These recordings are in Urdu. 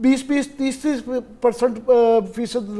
20-20, 30%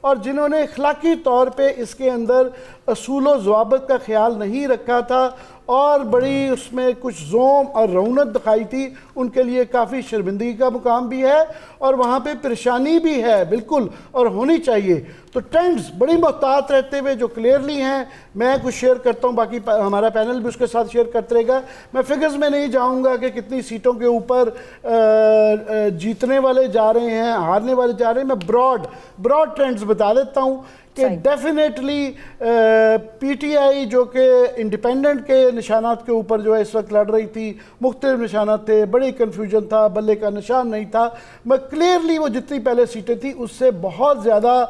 اور جنہوں نے اخلاقی طور پہ اس کے اندر اصول و ضوابط کا خیال نہیں رکھا تھا اور بڑی اس میں کچھ زوم اور رونت دکھائی تھی، ان کے لیے کافی شرمندگی کا مقام بھی ہے اور وہاں پہ پریشانی بھی ہے بالکل، اور ہونی چاہیے۔ تو ٹرینڈز بڑی محتاط رہتے ہوئے جو کلیئرلی ہیں، میں کچھ شیئر کرتا ہوں، باقی ہمارا پینل بھی اس کے ساتھ شیئر کرتے رہے گا۔ میں فگرز میں نہیں جاؤں گا کہ کتنی سیٹوں کے اوپر جیتنے والے جا رہے ہیں، ہارنے والے جا رہے ہیں، میں براڈ ٹرینڈز بتا دیتا ہوں کہ ڈیفینیٹلی پی ٹی آئی جو کہ انڈیپینڈنٹ کے نشانات کے اوپر جو ہے اس وقت لڑ رہی تھی، مختلف نشانات تھے، بڑی کنفیوژن تھا، بلے کا نشان نہیں تھا، میں کلیئرلی وہ جتنی پہلے سیٹیں تھیں اس سے بہت زیادہ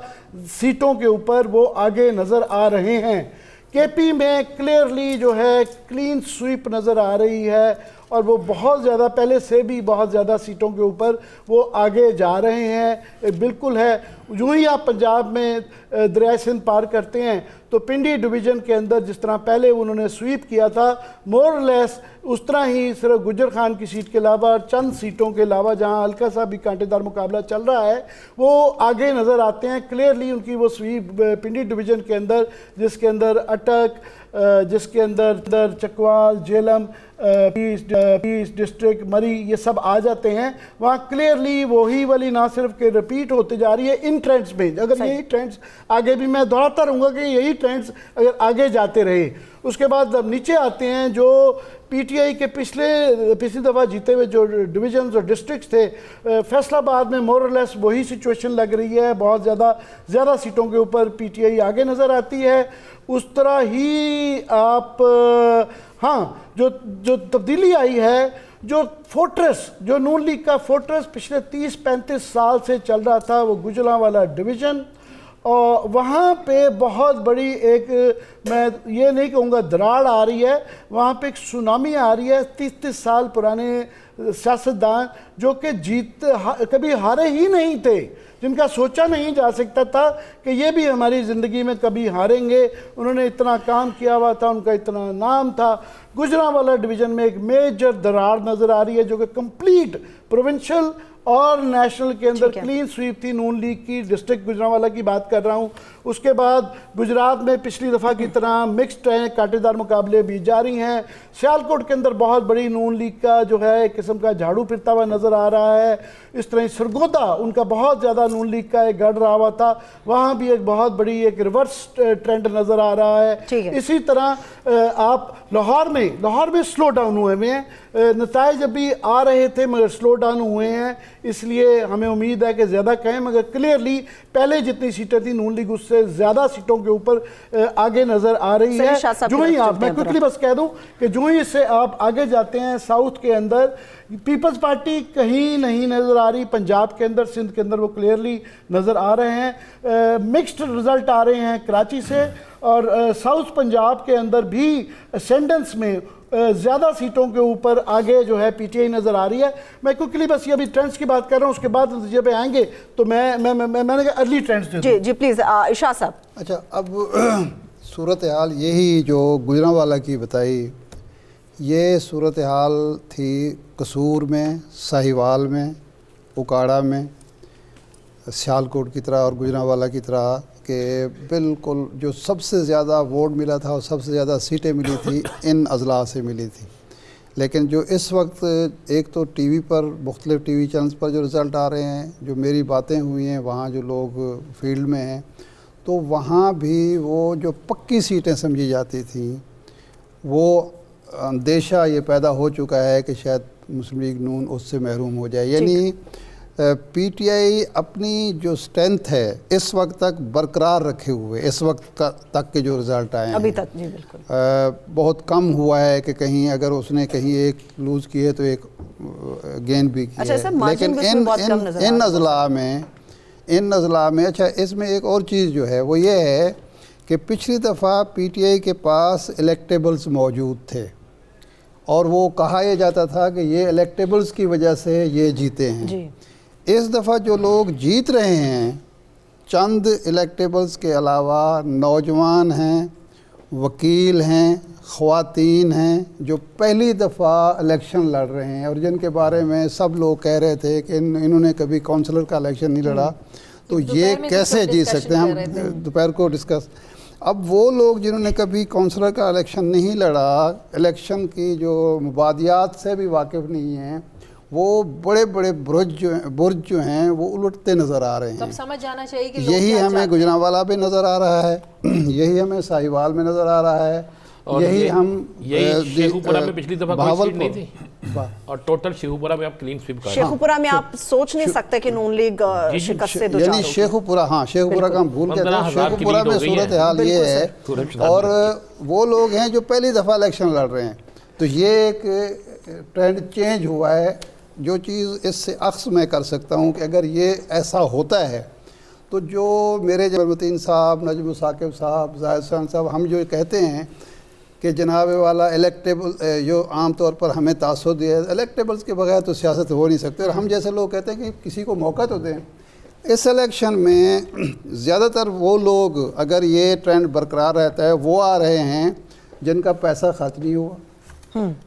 سیٹوں کے اوپر وہ آگے نظر آ رہے ہیں۔ کے پی میں کلیئرلی جو ہے کلین سویپ نظر آ رہی ہے اور وہ بہت زیادہ پہلے سے بھی بہت زیادہ سیٹوں کے اوپر وہ آگے جا رہے ہیں، بالکل ہے۔ جو ہی آپ پنجاب میں دریائے سندھ پار کرتے ہیں تو پنڈی ڈویژن کے اندر جس طرح پہلے انہوں نے سویپ کیا تھا، مور لیس اس طرح ہی صرف گجر خان کی سیٹ کے علاوہ چند سیٹوں کے علاوہ جہاں ہلکا سا بھی کانٹے دار مقابلہ چل رہا ہے، وہ آگے نظر آتے ہیں کلیئرلی۔ ان کی وہ سویپ پنڈی ڈویژن کے اندر جس کے اندر اٹک، جس کے اندر چکوال، جیلم، پیس ڈسٹرکٹ، مری، یہ سب آ جاتے ہیں، وہاں کلیئرلی وہی والی نہ صرف کہ ریپیٹ ہوتے جا رہی ہے ان ٹرینڈز میں۔ اگر یہی ٹرینڈز آگے بھی، میں دہراتا رہوں گا کہ یہی ٹرینڈز اگر آگے جاتے رہے، اس کے بعد اب نیچے آتے ہیں جو پی ٹی آئی کے پچھلی دفعہ جیتے ہوئے جو ڈویژنز اور ڈسٹرکٹس تھے، فیصل آباد میں مور اور لیس وہی سچویشن لگ رہی ہے، بہت زیادہ سیٹوں کے اوپر پی ٹی آئی آگے نظر آتی ہے۔ اس طرح ہی آپ ہاں جو تبدیلی آئی ہے، جو فورٹریس، جو نون لیگ کا فورٹریس پچھلے 30-35 سال سے چل رہا تھا، وہ گوجرانوالہ ڈویژن، اور وہاں پہ بہت بڑی ایک، میں یہ نہیں کہوں گا دراڑ آ رہی ہے، وہاں پہ ایک سونامی آ رہی ہے۔ 30 سال پرانے سیاستدان جو کہ کبھی ہارے ہی نہیں تھے، جن کا سوچا نہیں جا سکتا تھا کہ یہ بھی ہماری زندگی میں کبھی ہاریں گے، انہوں نے اتنا کام کیا ہوا تھا، ان کا اتنا نام تھا۔ گوجرانوالہ ڈویژن میں ایک میجر دراڑ نظر آ رہی ہے جو کہ کمپلیٹ پروونشل اور نیشنل کے اندر کلین سویپ تھی نون لیگ کی۔ ڈسٹرکٹ گوجرانوالہ کی بات کر رہا ہوں۔ اس کے بعد گجرات میں پچھلی دفعہ کی طرح مکسڈ ہیں، کانٹے دار مقابلے بھی جاری ہیں۔ سیالکوٹ کے اندر بہت بڑی نون لیگ کا جو ہے ایک قسم کا جھاڑو پھرتا ہوا نظر آ رہا ہے۔ اس طرح سرگودا ان کا بہت زیادہ نون لیگ کا ایک گڑھ رہا ہوا تھا، وہاں بھی ایک بہت بڑی ایک ریورس ٹرینڈ نظر آ رہا ہے۔ اسی طرح آپ لاہور میں سلو ڈاؤن ہوئے ہیں، نتائج ابھی آ رہے تھے مگر سلو ڈاؤن ہوئے ہیں، اس لیے ہمیں امید ہے کہ زیادہ کہیں، مگر کلیئرلی پہلے جتنی سیٹیں تھیں نون لیگ اس سے زیادہ سیٹوں کے اوپر آگے نظر آ رہی ہے۔ جو ہی آپ، میں کوئکلی بس کہہ دوں کہ جو ہی اس سے آپ آگے جاتے ہیں ساؤتھ کے اندر، پیپلز پارٹی کہیں نہیں نظر آ رہی، پنجاب کے اندر، سندھ کے اندر وہ کلیئرلی نظر آ رہے ہیں۔ مکسڈ رزلٹ آ رہے ہیں کراچی سے، اور ساؤتھ پنجاب کے اندر بھی اسینڈنس میں زیادہ سیٹوں کے اوپر آگے جو ہے پی ٹی آئی نظر آ رہی ہے۔ میں کوئکلی بس یہ ابھی ٹرینڈز کی بات کر رہا ہوں، اس کے بعد نتیجے پہ آئیں گے، تو میں نے کہا ارلی ٹرینڈز دے دوں۔ جی پلیز عشاء صاحب۔ اچھا، اب صورتحال یہی جو گوجرانوالہ کی بتائی، یہ صورتحال تھی قصور میں، ساہیوال میں، اکاڑا میں، سیالکوٹ کی طرح اور گوجرانوالہ کی طرح، کہ بالکل جو سب سے زیادہ ووٹ ملا تھا اور سب سے زیادہ سیٹیں ملی تھی ان اضلاع سے ملی تھی۔ لیکن جو اس وقت ایک تو ٹی وی پر، مختلف ٹی وی چینلز پر جو رزلٹ آ رہے ہیں، جو میری باتیں ہوئی ہیں وہاں جو لوگ فیلڈ میں ہیں، تو وہاں بھی وہ جو پکی سیٹیں سمجھی جاتی تھیں، وہ اندیشہ یہ پیدا ہو چکا ہے کہ شاید مسلم لیگ نون اس سے محروم ہو جائے۔ یعنی پی ٹی آئی اپنی جو اسٹرینتھ ہے اس وقت تک برقرار رکھے ہوئے، اس وقت تک کے جو رزلٹ آئے ہیں ابھی تک، جی بالکل بہت کم ہوا ہے کہ کہیں اگر اس نے کہیں ایک لوز کی ہے تو ایک گین بھی کی ہے۔ لیکن ان اضلاع میں اچھا، اس میں ایک اور چیز جو ہے وہ یہ ہے کہ پچھلی دفعہ پی ٹی آئی کے پاس الیکٹیبلز موجود تھے، اور وہ کہا یہ جاتا تھا کہ یہ الیکٹیبلز کی وجہ سے یہ جیتے ہیں۔ اس دفعہ جو لوگ جیت رہے ہیں، چند الیکٹیبلز کے علاوہ نوجوان ہیں، وکیل ہیں، خواتین ہیں، جو پہلی دفعہ الیکشن لڑ رہے ہیں، اور جن کے بارے میں سب لوگ کہہ رہے تھے کہ انہوں نے کبھی کونسلر کا الیکشن نہیں لڑا، تو یہ کیسے جیت سکتے ہیں ہم دوپہر کو ڈسکس. اب وہ لوگ جنہوں نے کبھی کونسلر کا الیکشن نہیں لڑا، الیکشن کی جو مبادیات سے بھی واقف نہیں ہیں، وہ بڑے بڑے برج جو ہیں وہ الٹتے نظر آ رہے ہیں. تب سمجھ جانا چاہیے کہ یہی ہمیں گجرانوالہ پہ نظر آ رہا ہے، یہی ہمیں ساہیوال میں نظر آ رہا ہے، یہی ہم شیخوپورہ میں پچھلی دفعہ کوئی سیٹ نہیں تھی اور ٹوٹل شیخوپورہ میں آپ کلین سویپ کر رہے ہیں. شیخوپورہ میں آپ سوچ نہیں سکتے کہ نون لیگ شکست سے دو یعنی شیخوپورہ، ہاں شیخوپورہ کا ہم بھول گئے تھے. شیخوپورہ میں صورتحال یہ ہے، اور وہ لوگ ہیں جو پہلی دفعہ الیکشن لڑ رہے ہیں. تو یہ ایک ٹرینڈ چینج ہوا ہے. جو چیز اس سے عکس میں کر سکتا ہوں کہ اگر یہ ایسا ہوتا ہے تو جو میرے متین صاحب، نجم ثاقب صاحب، زاہد حسین صاحب، ہم جو کہتے ہیں کہ جناب والا الیکٹیبل جو عام طور پر ہمیں تاثر دیا ہے، الیکٹیبلز کے بغیر تو سیاست ہو نہیں سکتے، اور ہم جیسے لوگ کہتے ہیں کہ کسی کو موقع تو دیں. اس الیکشن میں زیادہ تر وہ لوگ، اگر یہ ٹرینڈ برقرار رہتا ہے، وہ آ رہے ہیں جن کا پیسہ خرچ نہیں ہوا،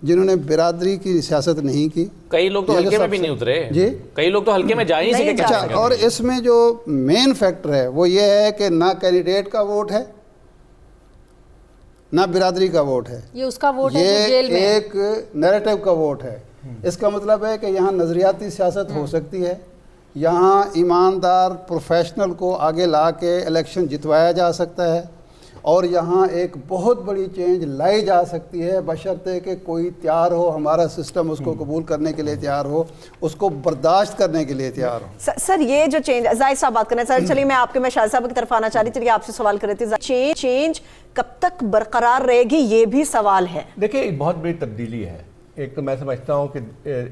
جنہوں نے برادری کی سیاست نہیں کی. کئی لوگ تو حلقے میں بھی نہیں اترے. جی کئی لوگ تو حلقے میں جا ہی نہیں سکے. اچھا، اور اس میں جو مین فیکٹر ہے وہ یہ ہے کہ نہ کینڈیڈیٹ کا ووٹ ہے، نہ برادری کا ووٹ ہے، یہ اس کا ووٹ ہے جو یہ جیل میں ایک نیریٹو کا ووٹ ہے. اس کا مطلب ہے کہ یہاں نظریاتی سیاست ہو سکتی ہے، یہاں ایماندار پروفیشنل کو آگے لا کے الیکشن جتوایا جا سکتا ہے، اور یہاں ایک بہت بڑی چینج لائی جا سکتی ہے، بشرطے کہ کوئی تیار ہو، ہمارا سسٹم اس کو قبول کرنے کے لیے تیار ہو، اس کو برداشت کرنے کے لیے تیار ہو. سر یہ جو چینج، زاہد صاحب بات کرنا ہے. سر چلیے میں شاہد صاحب کی طرف آنا چاہ رہی تھی، آپ سے سوال کر رہی تھی. چینج کب تک برقرار رہے گی یہ بھی سوال ہے. دیکھیں ایک بہت بڑی تبدیلی ہے. ایک تو میں سمجھتا ہوں کہ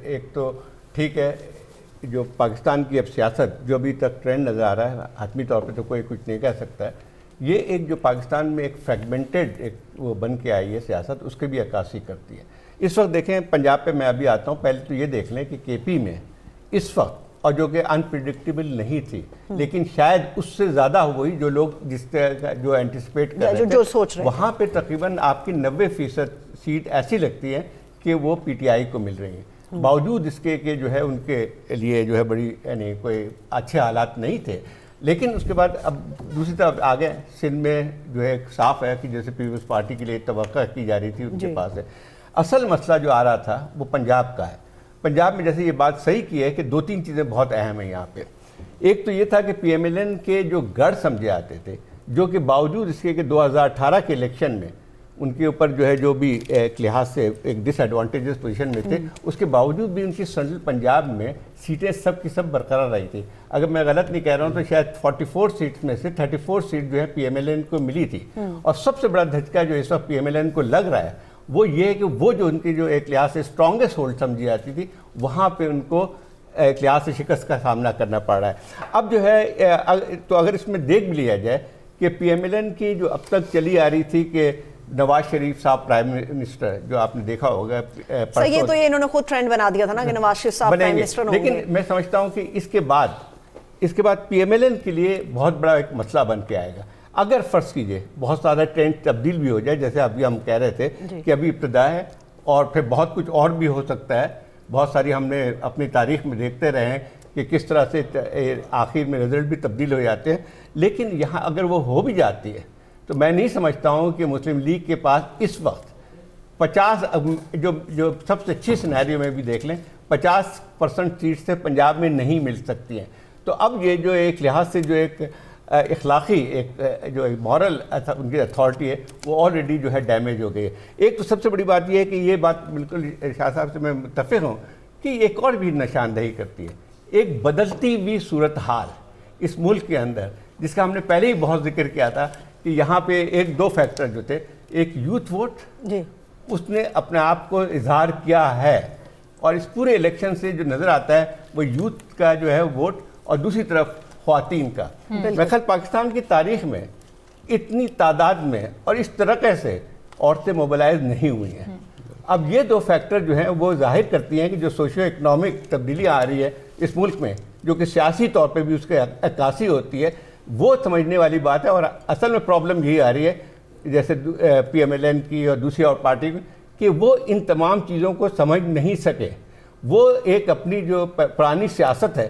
ایک تو ٹھیک ہے، جو پاکستان کی اب سیاست جو ابھی تک ٹرینڈ نظر آ رہا ہے، حتمی طور پہ تو کوئی کچھ نہیں کہہ سکتا ہے. یہ ایک جو پاکستان میں ایک فریگمنٹڈ ایک وہ بن کے آئی ہے سیاست، اس کی بھی عکاسی کرتی ہے. اس وقت دیکھیں پنجاب پہ میں ابھی آتا ہوں، پہلے تو یہ دیکھ لیں کہ کے پی میں اس وقت، اور جو کہ انپریڈکٹیبل نہیں تھی لیکن شاید اس سے زیادہ ہوئی جو لوگ جس طرح جو اینٹیسپیٹ کر رہے تھے، وہاں پہ تقریباً آپ کی 90% سیٹ ایسی لگتی ہیں کہ وہ پی ٹی آئی کو مل رہی ہیں، باوجود اس کے کہ جو ہے ان کے لیے جو ہے بڑی یعنی کوئی اچھے حالات نہیں تھے. لیکن اس کے بعد اب دوسری طرف آگے سندھ میں جو ہے صاف ہے کہ جیسے پیپلز پارٹی کے لیے توقع کی جا رہی تھی ان کے پاس ہے. اصل مسئلہ جو آ رہا تھا وہ پنجاب کا ہے. پنجاب میں جیسے یہ بات صحیح کی ہے کہ 2-3 چیزیں بہت اہم ہیں یہاں پہ. ایک تو یہ تھا کہ پی ایم ایل این کے جو گڑھ سمجھے آتے تھے، جو کہ باوجود اس کے کہ 2018 کے الیکشن میں ان کے اوپر جو ہے جو بھی ایک لحاظ سے ایک ڈس ایڈوانٹیجز پوزیشن میں تھے، اس کے باوجود بھی ان کی سنٹرل پنجاب میں سیٹیں سب کی سب برقرار رہی تھی. اگر میں غلط نہیں کہہ رہا ہوں تو شاید 44 سیٹس میں سے 34 سیٹ جو ہے پی ایم ایل این کو ملی تھی. اور سب سے بڑا دھچکا جو اس وقت پی ایم ایل این کو لگ رہا ہے وہ یہ ہے کہ وہ جو ان کی جو ایک لحاظ سے اسٹرانگسٹ ہولڈ سمجھی جاتی تھی، وہاں پہ ان کو ایک لحاظ سے شکست کا سامنا کرنا پڑ رہا ہے. اب جو ہے تو اگر اس میں دیکھ بھی لیا جائے کہ پی ایم ایل این کی جو اب تک چلی آ رہی تھی کہ نواز شریف صاحب پرائم منسٹر، جو آپ نے دیکھا ہوگا یہ تو انہوں نے خود ٹرینڈ بنا دیا تھا نا کہ نواز شریف صاحب پرائم منسٹر ہوں گے. لیکن میں سمجھتا ہوں کہ اس کے بعد پی ایم ایل این کے لیے بہت بڑا ایک مسئلہ بن کے آئے گا. اگر فرض کیجئے بہت زیادہ ٹرینڈ تبدیل بھی ہو جائے، جیسے ابھی ہم کہہ رہے تھے کہ ابھی ابتدا ہے اور پھر بہت کچھ اور بھی ہو سکتا ہے. بہت ساری ہم نے اپنی تاریخ میں دیکھتے رہے ہیں کہ کس طرح سے آخر میں رزلٹ بھی تبدیل ہو جاتے ہیں. لیکن یہاں اگر وہ ہو بھی جاتی ہے تو میں نہیں سمجھتا ہوں کہ مسلم لیگ کے پاس اس وقت 50 جو سب سے اچھی سینیریو میں بھی دیکھ لیں 50% سیٹ سے پنجاب میں نہیں مل سکتی ہیں. تو اب یہ جو ایک لحاظ سے جو ایک اخلاقی ایک جو مورل ان کی اتھارٹی ہے وہ آلریڈی جو ہے ڈیمیج ہو گئی ہے. ایک تو سب سے بڑی بات یہ ہے کہ یہ بات بالکل شاہ صاحب سے میں متفق ہوں کہ ایک اور بھی نشاندہی کرتی ہے ایک بدلتی ہوئی صورتحال اس ملک کے اندر، جس کا ہم نے پہلے ہی بہت ذکر کیا تھا کہ یہاں پہ ایک دو فیکٹر جو تھے، ایک یوتھ ووٹ اس نے اپنے آپ کو اظہار کیا ہے، اور اس پورے الیکشن سے جو نظر آتا ہے وہ یوتھ کا جو ہے ووٹ، اور دوسری طرف خواتین کا. میں خیال پاکستان کی تاریخ میں اتنی تعداد میں اور اس طریقے سے عورتیں موبلائز نہیں ہوئی ہیں. اب یہ دو فیکٹر جو ہیں وہ ظاہر کرتی ہیں کہ جو سوشیو اکنامک تبدیلی آ رہی ہے اس ملک میں، جو کہ سیاسی طور پہ بھی اس کے عکاسی ہوتی ہے، وہ سمجھنے والی بات ہے. اور اصل میں پرابلم یہی آ رہی ہے جیسے پی ایم ایل این کی اور دوسری اور پارٹی کی، کہ وہ ان تمام چیزوں کو سمجھ نہیں سکے. وہ ایک اپنی جو پرانی سیاست ہے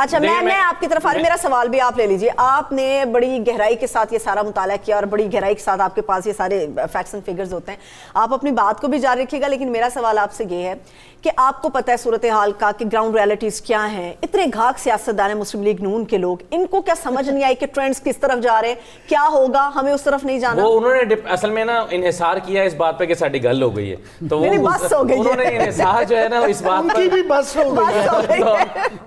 اچھا میں آپ کی طرف آ رہی, میرا سوال بھی آپ لے لیجیے. آپ نے بڑی گہرائی کے ساتھ یہ سارا مطالعہ کیا اور بڑی گہرائی کے ساتھ آپ کے پاس یہ سارے فیکٹس اینڈ فگرز ہوتے ہیں. آپ اپنی بات کو بھی جاری رکھیے گا, لیکن میرا سوال آپ سے یہ ہے کہ آپ کو پتہ ہے صورتحال کا کہ گراؤنڈ ریئلٹیز کیا ہیں. اتنے گھاگ سیاستدان مسلم لیگ نون کے لوگ, ان کو کیا سمجھ نہیں آئی کہ ٹرینڈز کس طرف جا رہے ہیں, کیا ہوگا, ہمیں اس طرف نہیں جانا؟ وہ انہوں نے اصل میں نا انحصار کیا اس بات پہ کہ ساڈی گل ہو گئی ہے, تو وہ انہوں نے انحصار جو ہے نا اس بات پر بھی بس ہو گئی.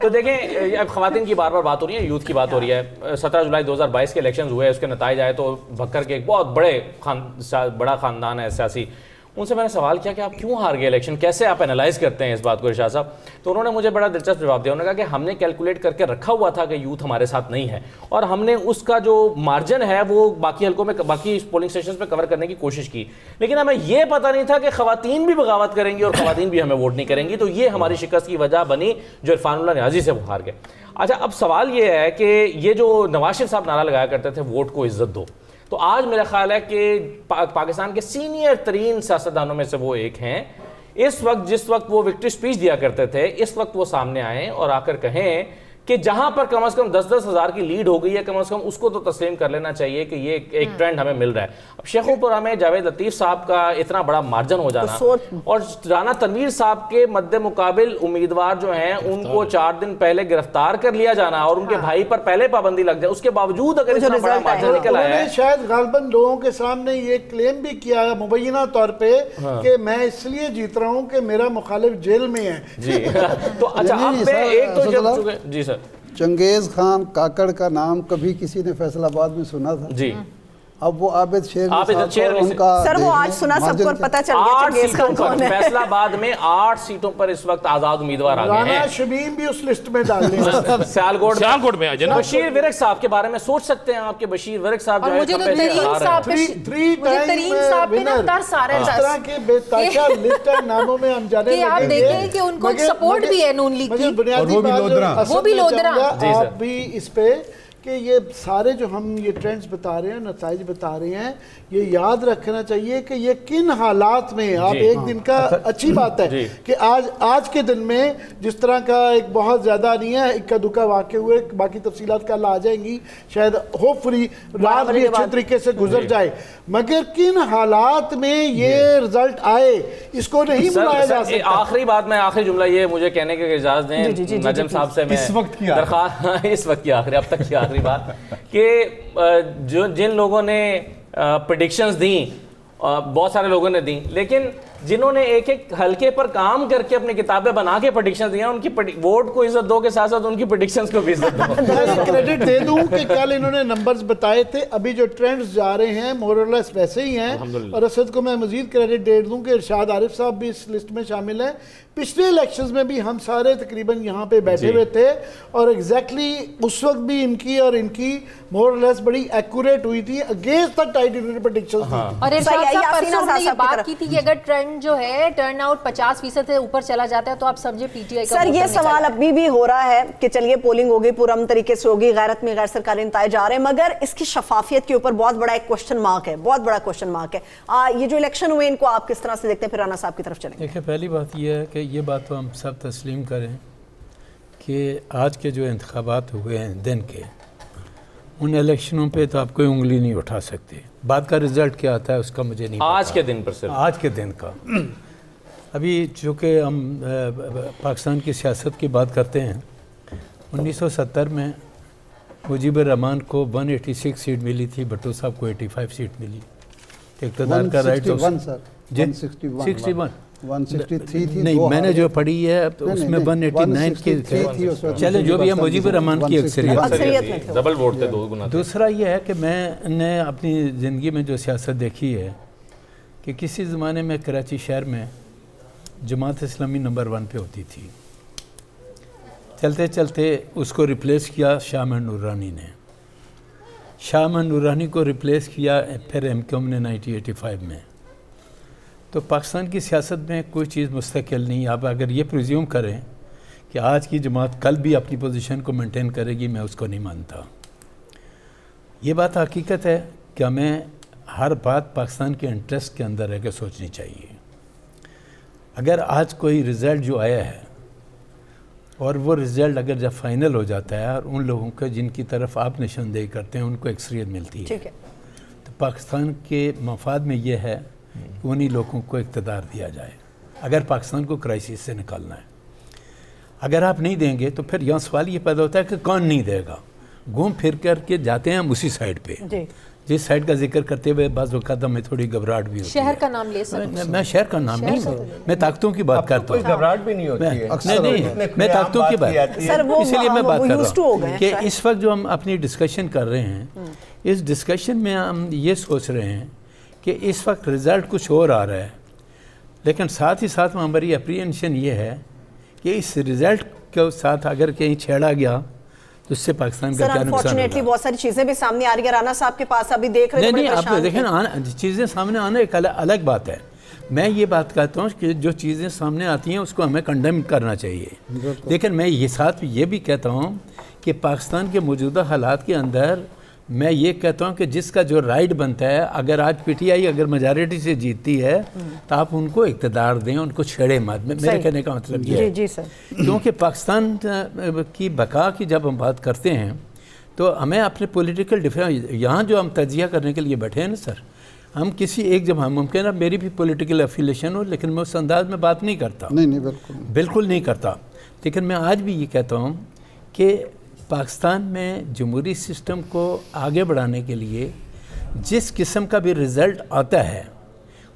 تو دیکھیں اب خواتین کی بار بار بات ہو رہی ہے, یوتھ کی بات ہو رہی ہے. 17 جولائی 2022 کے الیکشنز ہوئے, اس کے نتائج آئے تو بھکر کے ایک بہت بڑا خاندان ہے سیاسی, ان سے میں نے سوال کیا کہ آپ کیوں ہار گئے الیکشن, کیسے آپ انالائز کرتے ہیں اس بات کو ارشاد صاحب؟ تو انہوں نے مجھے بڑا دلچسپ جواب دیا. انہوں نے کہا کہ ہم نے کیلکولیٹ کر کے رکھا ہوا تھا کہ یوتھ ہمارے ساتھ نہیں ہے, اور ہم نے اس کا جو مارجن ہے وہ باقی حلقوں میں, باقی پولنگ اسٹیشنز پہ کور کرنے کی کوشش کی, لیکن ہمیں یہ پتہ نہیں تھا کہ خواتین بھی بغاوت کریں گی اور خواتین بھی ہمیں ووٹ نہیں کریں گی. تو یہ ہماری شکست کی وجہ بنی جو عرفان اللہ نیازی سے وہ ہار گئے. اچھا, اب سوال یہ ہے کہ یہ جو نواز شریف صاحب نعرہ لگایا کرتے تھے ووٹ کو عزت دو, تو آج میرا خیال ہے کہ پاکستان کے سینئر ترین سیاستدانوں میں سے وہ ایک ہیں. اس وقت جس وقت وہ وکٹری سپیچ دیا کرتے تھے, اس وقت وہ سامنے آئیں اور آ کر کہیں کہ جہاں پر کم از کم 10-10 ہزار کی لیڈ ہو گئی ہے, کم از کم اس کو تو تسلیم کر لینا چاہیے کہ یہ ایک ٹرینڈ ہمیں مل رہا ہے. اب شیخو پورہ میں جاوید لطیف صاحب کا اتنا بڑا مارجن ہو جانا اور رانا تنویر صاحب کے مد مقابل امیدوار جو ہیں ان کو 4 دن پہلے گرفتار کر لیا جانا اور ان کے بھائی پر پہلے پابندی لگ جائے, اس کے باوجود اگر اتنا بڑا مارجن نکل آیا ہے, شاید غالباً لوگوں کے سامنے یہ کلیم بھی کیا ہے مبینہ طور پہ کہ میں اس لیے جیت رہا ہوں کہ میرا مخالف جیل میں ہے. جی تو اچھا اب میں ایک تو جب جی سر چنگیز خان کاکڑ کا نام کبھی کسی نے فیصل آباد میں سنا تھا؟ جی, اب وہ عابد شیر ان کا سر وہ آج سنا سب کو پتہ چل گیا چنگیز خان کون ہے. فیصل آباد میں 8 سیٹوں پر اس وقت آزاد امیدوار آ گئے ہیں. رانا شمیم بھی اس لسٹ میں ڈال دیں. سیالکوٹ میں بشیر ورق صاحب کے بارے میں سوچ سکتے ہیں آپ کے بشیر ورق صاحب جو ہے مجھے ترین صاحب پہ نا ترس آ رہا ہے, اس طرح کے بے تاشا لسٹ ہے ناموں میں ہم جانے کہ آپ دیکھیں کہ ان کو سپورٹ بھی ہے نون لیگ کی, بنیادی بات وہ بھی لودرا. آپ بھی اس پہ کہ یہ سارے جو ہم یہ ٹرینڈز بتا رہے ہیں, نتائج بتا رہے ہیں, یہ یاد رکھنا چاہیے کہ یہ کن حالات میں, آپ ایک دن کا اچھی بات ہے کہ آج کے دن میں جس طرح کا ایک بہت زیادہ نہیں ہے, اکا دکا واقع ہوئے, باقی تفصیلات کل آ جائیں گی, شاید ہوپ فلی رات بھی اچھے طریقے سے گزر جائے, مگر کن حالات میں یہ رزلٹ آئے اس کو نہیں بلایا جا سکتا. آخری بات, میں آخری جملہ یہ مجھے کہنے کے اجازت دیں نجم صاحب سے, میں اس وقت کی آخری, اب تک کی آخری بات کہ جن لوگوں نے پریڈکشنز دیں, بہت سارے لوگوں نے دیں, لیکن جنہوں نے ایک ایک حلقے پر کام کر کے اپنی کتابیں بنا کے پریڈکشنز دیا, ان کی ووٹ کو عزت دو کے ساتھ ساتھ ان کی پریڈکشنز کو بھی عزت دو. میں کریڈٹ دے دوں کہ کل انہوں نے نمبرز بتائے تھے, ابھی جو ٹرینڈز جا رہے ہیں مور اور لیس ویسے ہی ہیں, اور اسد کو میں مزید کریڈٹ دے دوں کہ ارشاد عارف صاحب بھی اس لسٹ میں شامل ہیں. پچھلے الیکشنز میں بھی ہم سارے تقریباً یہاں پہ بیٹھے ہوئے تھے, اور ایگزیکٹلی اس وقت بھی ان کی اور ان کی مور اور لیس بڑی ایکوریٹ ہوئی تھی اگینسٹ دا ٹائٹ انہوں نے پریڈکشنز دی. اور ارشاد صاحب پرسوں ہم نے یہ بات کی تھی کہ اگر ٹرینڈ جو ہے ٹرن آؤٹ 50% سے اوپر چلا جاتا ہے تو آپ سمجھے پی ٹی آئی کا. سر یہ سوال ابھی بھی ہو رہا ہے کہ چلیے پولنگ ہوگی, پورم طریقے سے ہوگی, غیرت میں غیر سرکاری نتائج آ رہے ہیں, مگر اس کی شفافیت کے اوپر بہت بڑا ایک کوشچن مارک ہے, بہت بڑا کوشچن مارک ہے. یہ جو الیکشن ہوئے ان کو آپ کس طرح سے دیکھتے ہیں؟ پھر رانا صاحب کی طرف چلیں. دیکھیں, پہلی بات یہ ہے کہ یہ بات تو ہم سب تسلیم کریں کہ آج کے جو انتخابات ہوئے ہیں دن کے, ان الیکشنوں پہ تو آپ کوئی انگلی نہیں اٹھا سکتے. بعد کا رزلٹ کیا آتا ہے اس کا مجھے نہیں پتا. آج کے دن پر صرف آج کے دن کا. ابھی چونکہ ہم پاکستان کی سیاست کی بات کرتے ہیں, 1970 میں مجیب الرحمان کو 186 سیٹ ملی تھی, بھٹو صاحب کو 85 سیٹ ملی. اقتدار کا رائٹ 163 تھی نہیں, میں نے جو پڑھی ہے اس میں 189 کی چلے جو بھی ہے, مجیب الرحمان کی اکثریت. ڈبل ووٹ تھے 2 گنا. دوسرا یہ ہے کہ میں نے اپنی زندگی میں جو سیاست دیکھی ہے کہ کسی زمانے میں کراچی شہر میں جماعت اسلامی نمبر 1 پہ ہوتی تھی, چلتے چلتے اس کو ریپلیس کیا شاہ محمد نورانی نے. شاہ محمد نورانی کو ریپلیس کیا پھر ایم کیو ایم نے 1985 میں. تو پاکستان کی سیاست میں کوئی چیز مستقل نہیں. آپ اگر یہ پریزیوم کریں کہ آج کی جماعت کل بھی اپنی پوزیشن کو مینٹین کرے گی, میں اس کو نہیں مانتا. یہ بات حقیقت ہے کہ ہمیں ہر بات پاکستان کے انٹرسٹ کے اندر رہ کے سوچنی چاہیے. اگر آج کوئی رزلٹ جو آیا ہے اور وہ رزلٹ اگر جب فائنل ہو جاتا ہے اور ان لوگوں کا جن کی طرف آپ نشاندہی کرتے ہیں ان کو اکثریت ملتی ہے، ٹھیک ہے، تو پاکستان کے مفاد میں یہ ہے کہ انہی لوگوں کو اقتدار دیا جائے اگر پاکستان کو کرائسس سے نکالنا ہے۔ اگر آپ نہیں دیں گے تو پھر یہاں سوال یہ پیدا ہوتا ہے کہ کون نہیں دے گا، گھوم پھر کر کے جاتے ہیں ہم اسی سائڈ پہ، جی جس سائڈ کا ذکر کرتے ہوئے بعض اوقات میں تھوڑی گھبراہٹ بھی ہوتی ہے۔ شہر کا نام لے سکتے میں شہر کا نام نہیں، میں طاقتوں کی بات کرتا ہوں، گھبراہٹ بھی نہیں ہوتی ہے، نہیں میں طاقتوں کی بات، سر وہ اسی لیے میں بات کر used to رہا ہو گئے ہوں ہیں کہ شاید۔ اس وقت جو ہم اپنی ڈسکشن کر رہے ہیں، اس ڈسکشن میں ہم یہ سوچ رہے ہیں کہ اس وقت رزلٹ کچھ اور آ رہا ہے، لیکن ساتھ ہی ساتھ میں ہماری اپریہنشن یہ ہے کہ اس رزلٹ کے ساتھ اگر کہیں چھیڑا گیا تو اس سے پاکستان کا سر کیا نقصان انفارچونیٹلی ہوگا۔ بہت ساری چیزیں بھی سامنے آ رہی ہیں، رانا صاحب کے پاس ابھی دیکھ رہے نہیں آپ دیکھیں چیزیں سامنے آنا ایک الگ بات ہے، میں یہ بات کہتا ہوں کہ جو چیزیں سامنے آتی ہیں اس کو ہمیں کنڈیم کرنا چاہیے، لیکن میں یہ ساتھ یہ بھی کہتا ہوں کہ پاکستان کے موجودہ حالات کے اندر میں یہ کہتا ہوں کہ جس کا جو رائٹ بنتا ہے، اگر آج پی ٹی آئی اگر میجارٹی سے جیتتی ہے تو آپ ان کو اقتدار دیں، ان کو چھیڑے مت، میرے کہنے کا مطلب یہ ہے جی سر، کیونکہ پاکستان کی بقا کی جب ہم بات کرتے ہیں تو ہمیں اپنے پولیٹیکل ڈیفرنس، یہاں جو ہم تجزیہ کرنے کے لیے بیٹھے ہیں نا سر، ہم کسی ایک جب ہم ممکن ہے میری بھی پولیٹیکل افیلیشن ہو لیکن میں اس انداز میں بات نہیں کرتا، نہیں بالکل نہیں کرتا، لیکن میں آج بھی یہ کہتا ہوں کہ پاکستان میں جمہوری سسٹم کو آگے بڑھانے کے لیے جس قسم کا بھی رزلٹ آتا ہے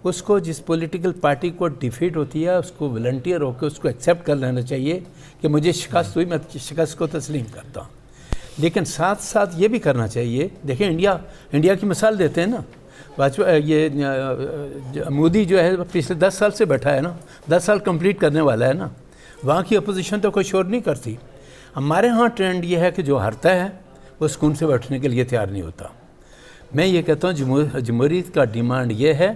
اس کو، جس پولیٹیکل پارٹی کو ڈیفیٹ ہوتی ہے اس کو والنٹیئر ہو کے اس کو ایکسیپٹ کر لینا چاہیے کہ مجھے شکست ہوئی، میں شکست کو تسلیم کرتا ہوں، لیکن ساتھ ساتھ یہ بھی کرنا چاہیے، دیکھیں انڈیا کی مثال دیتے ہیں نا، یہ مودی جو ہے پچھلے 10 سال سے بیٹھا ہے نا، 10 سال کمپلیٹ کرنے والا ہے نا، وہاں کی اپوزیشن تو کوئی شور نہیں کرتی۔ ہمارے ہاں ٹرینڈ یہ ہے کہ جو ہارتا ہے وہ سکون سے بیٹھنے کے لیے تیار نہیں ہوتا۔ میں یہ کہتا ہوں جمہوریت کا ڈیمانڈ یہ ہے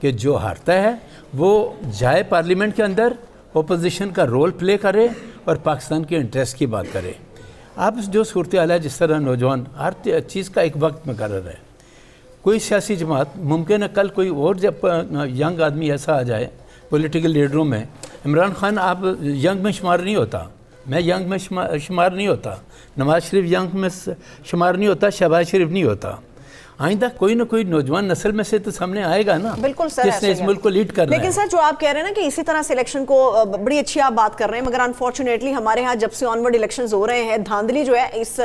کہ جو ہارتا ہے وہ جائے پارلیمنٹ کے اندر، اپوزیشن کا رول پلے کرے اور پاکستان کے انٹرسٹ کی بات کرے۔ آپ جو صورتحال ہے، جس طرح نوجوان ہر چیز کا ایک وقت مقرر ہے، کوئی سیاسی جماعت ممکن ہے کل کوئی اور جب ینگ آدمی ایسا آ جائے پولیٹیکل لیڈروں میں، عمران خان آپ ینگ میں شمار نہیں ہوتا، میں ینگ میں شمار نہیں ہوتا، نواز شریف ینگ میں شمار نہیں ہوتا، شہباز شریف نہیں ہوتا، آئندہ کوئی نہ کوئی نوجوان نسل میں سے تو سامنے آئے گا نا، بالکل سر، جس نے اس ملک کو لیڈ کرنا ہے۔ لیکن سر جو آپ کہہ رہے ہیں نا کہ اسی طرح سے الیکشن کو بڑی اچھی آپ بات کر رہے ہیں، مگر انفارچونیٹلی ہمارے ہاں جب سے آنورڈ الیکشنز ہو رہے ہیں، دھاندلی جو ہے اس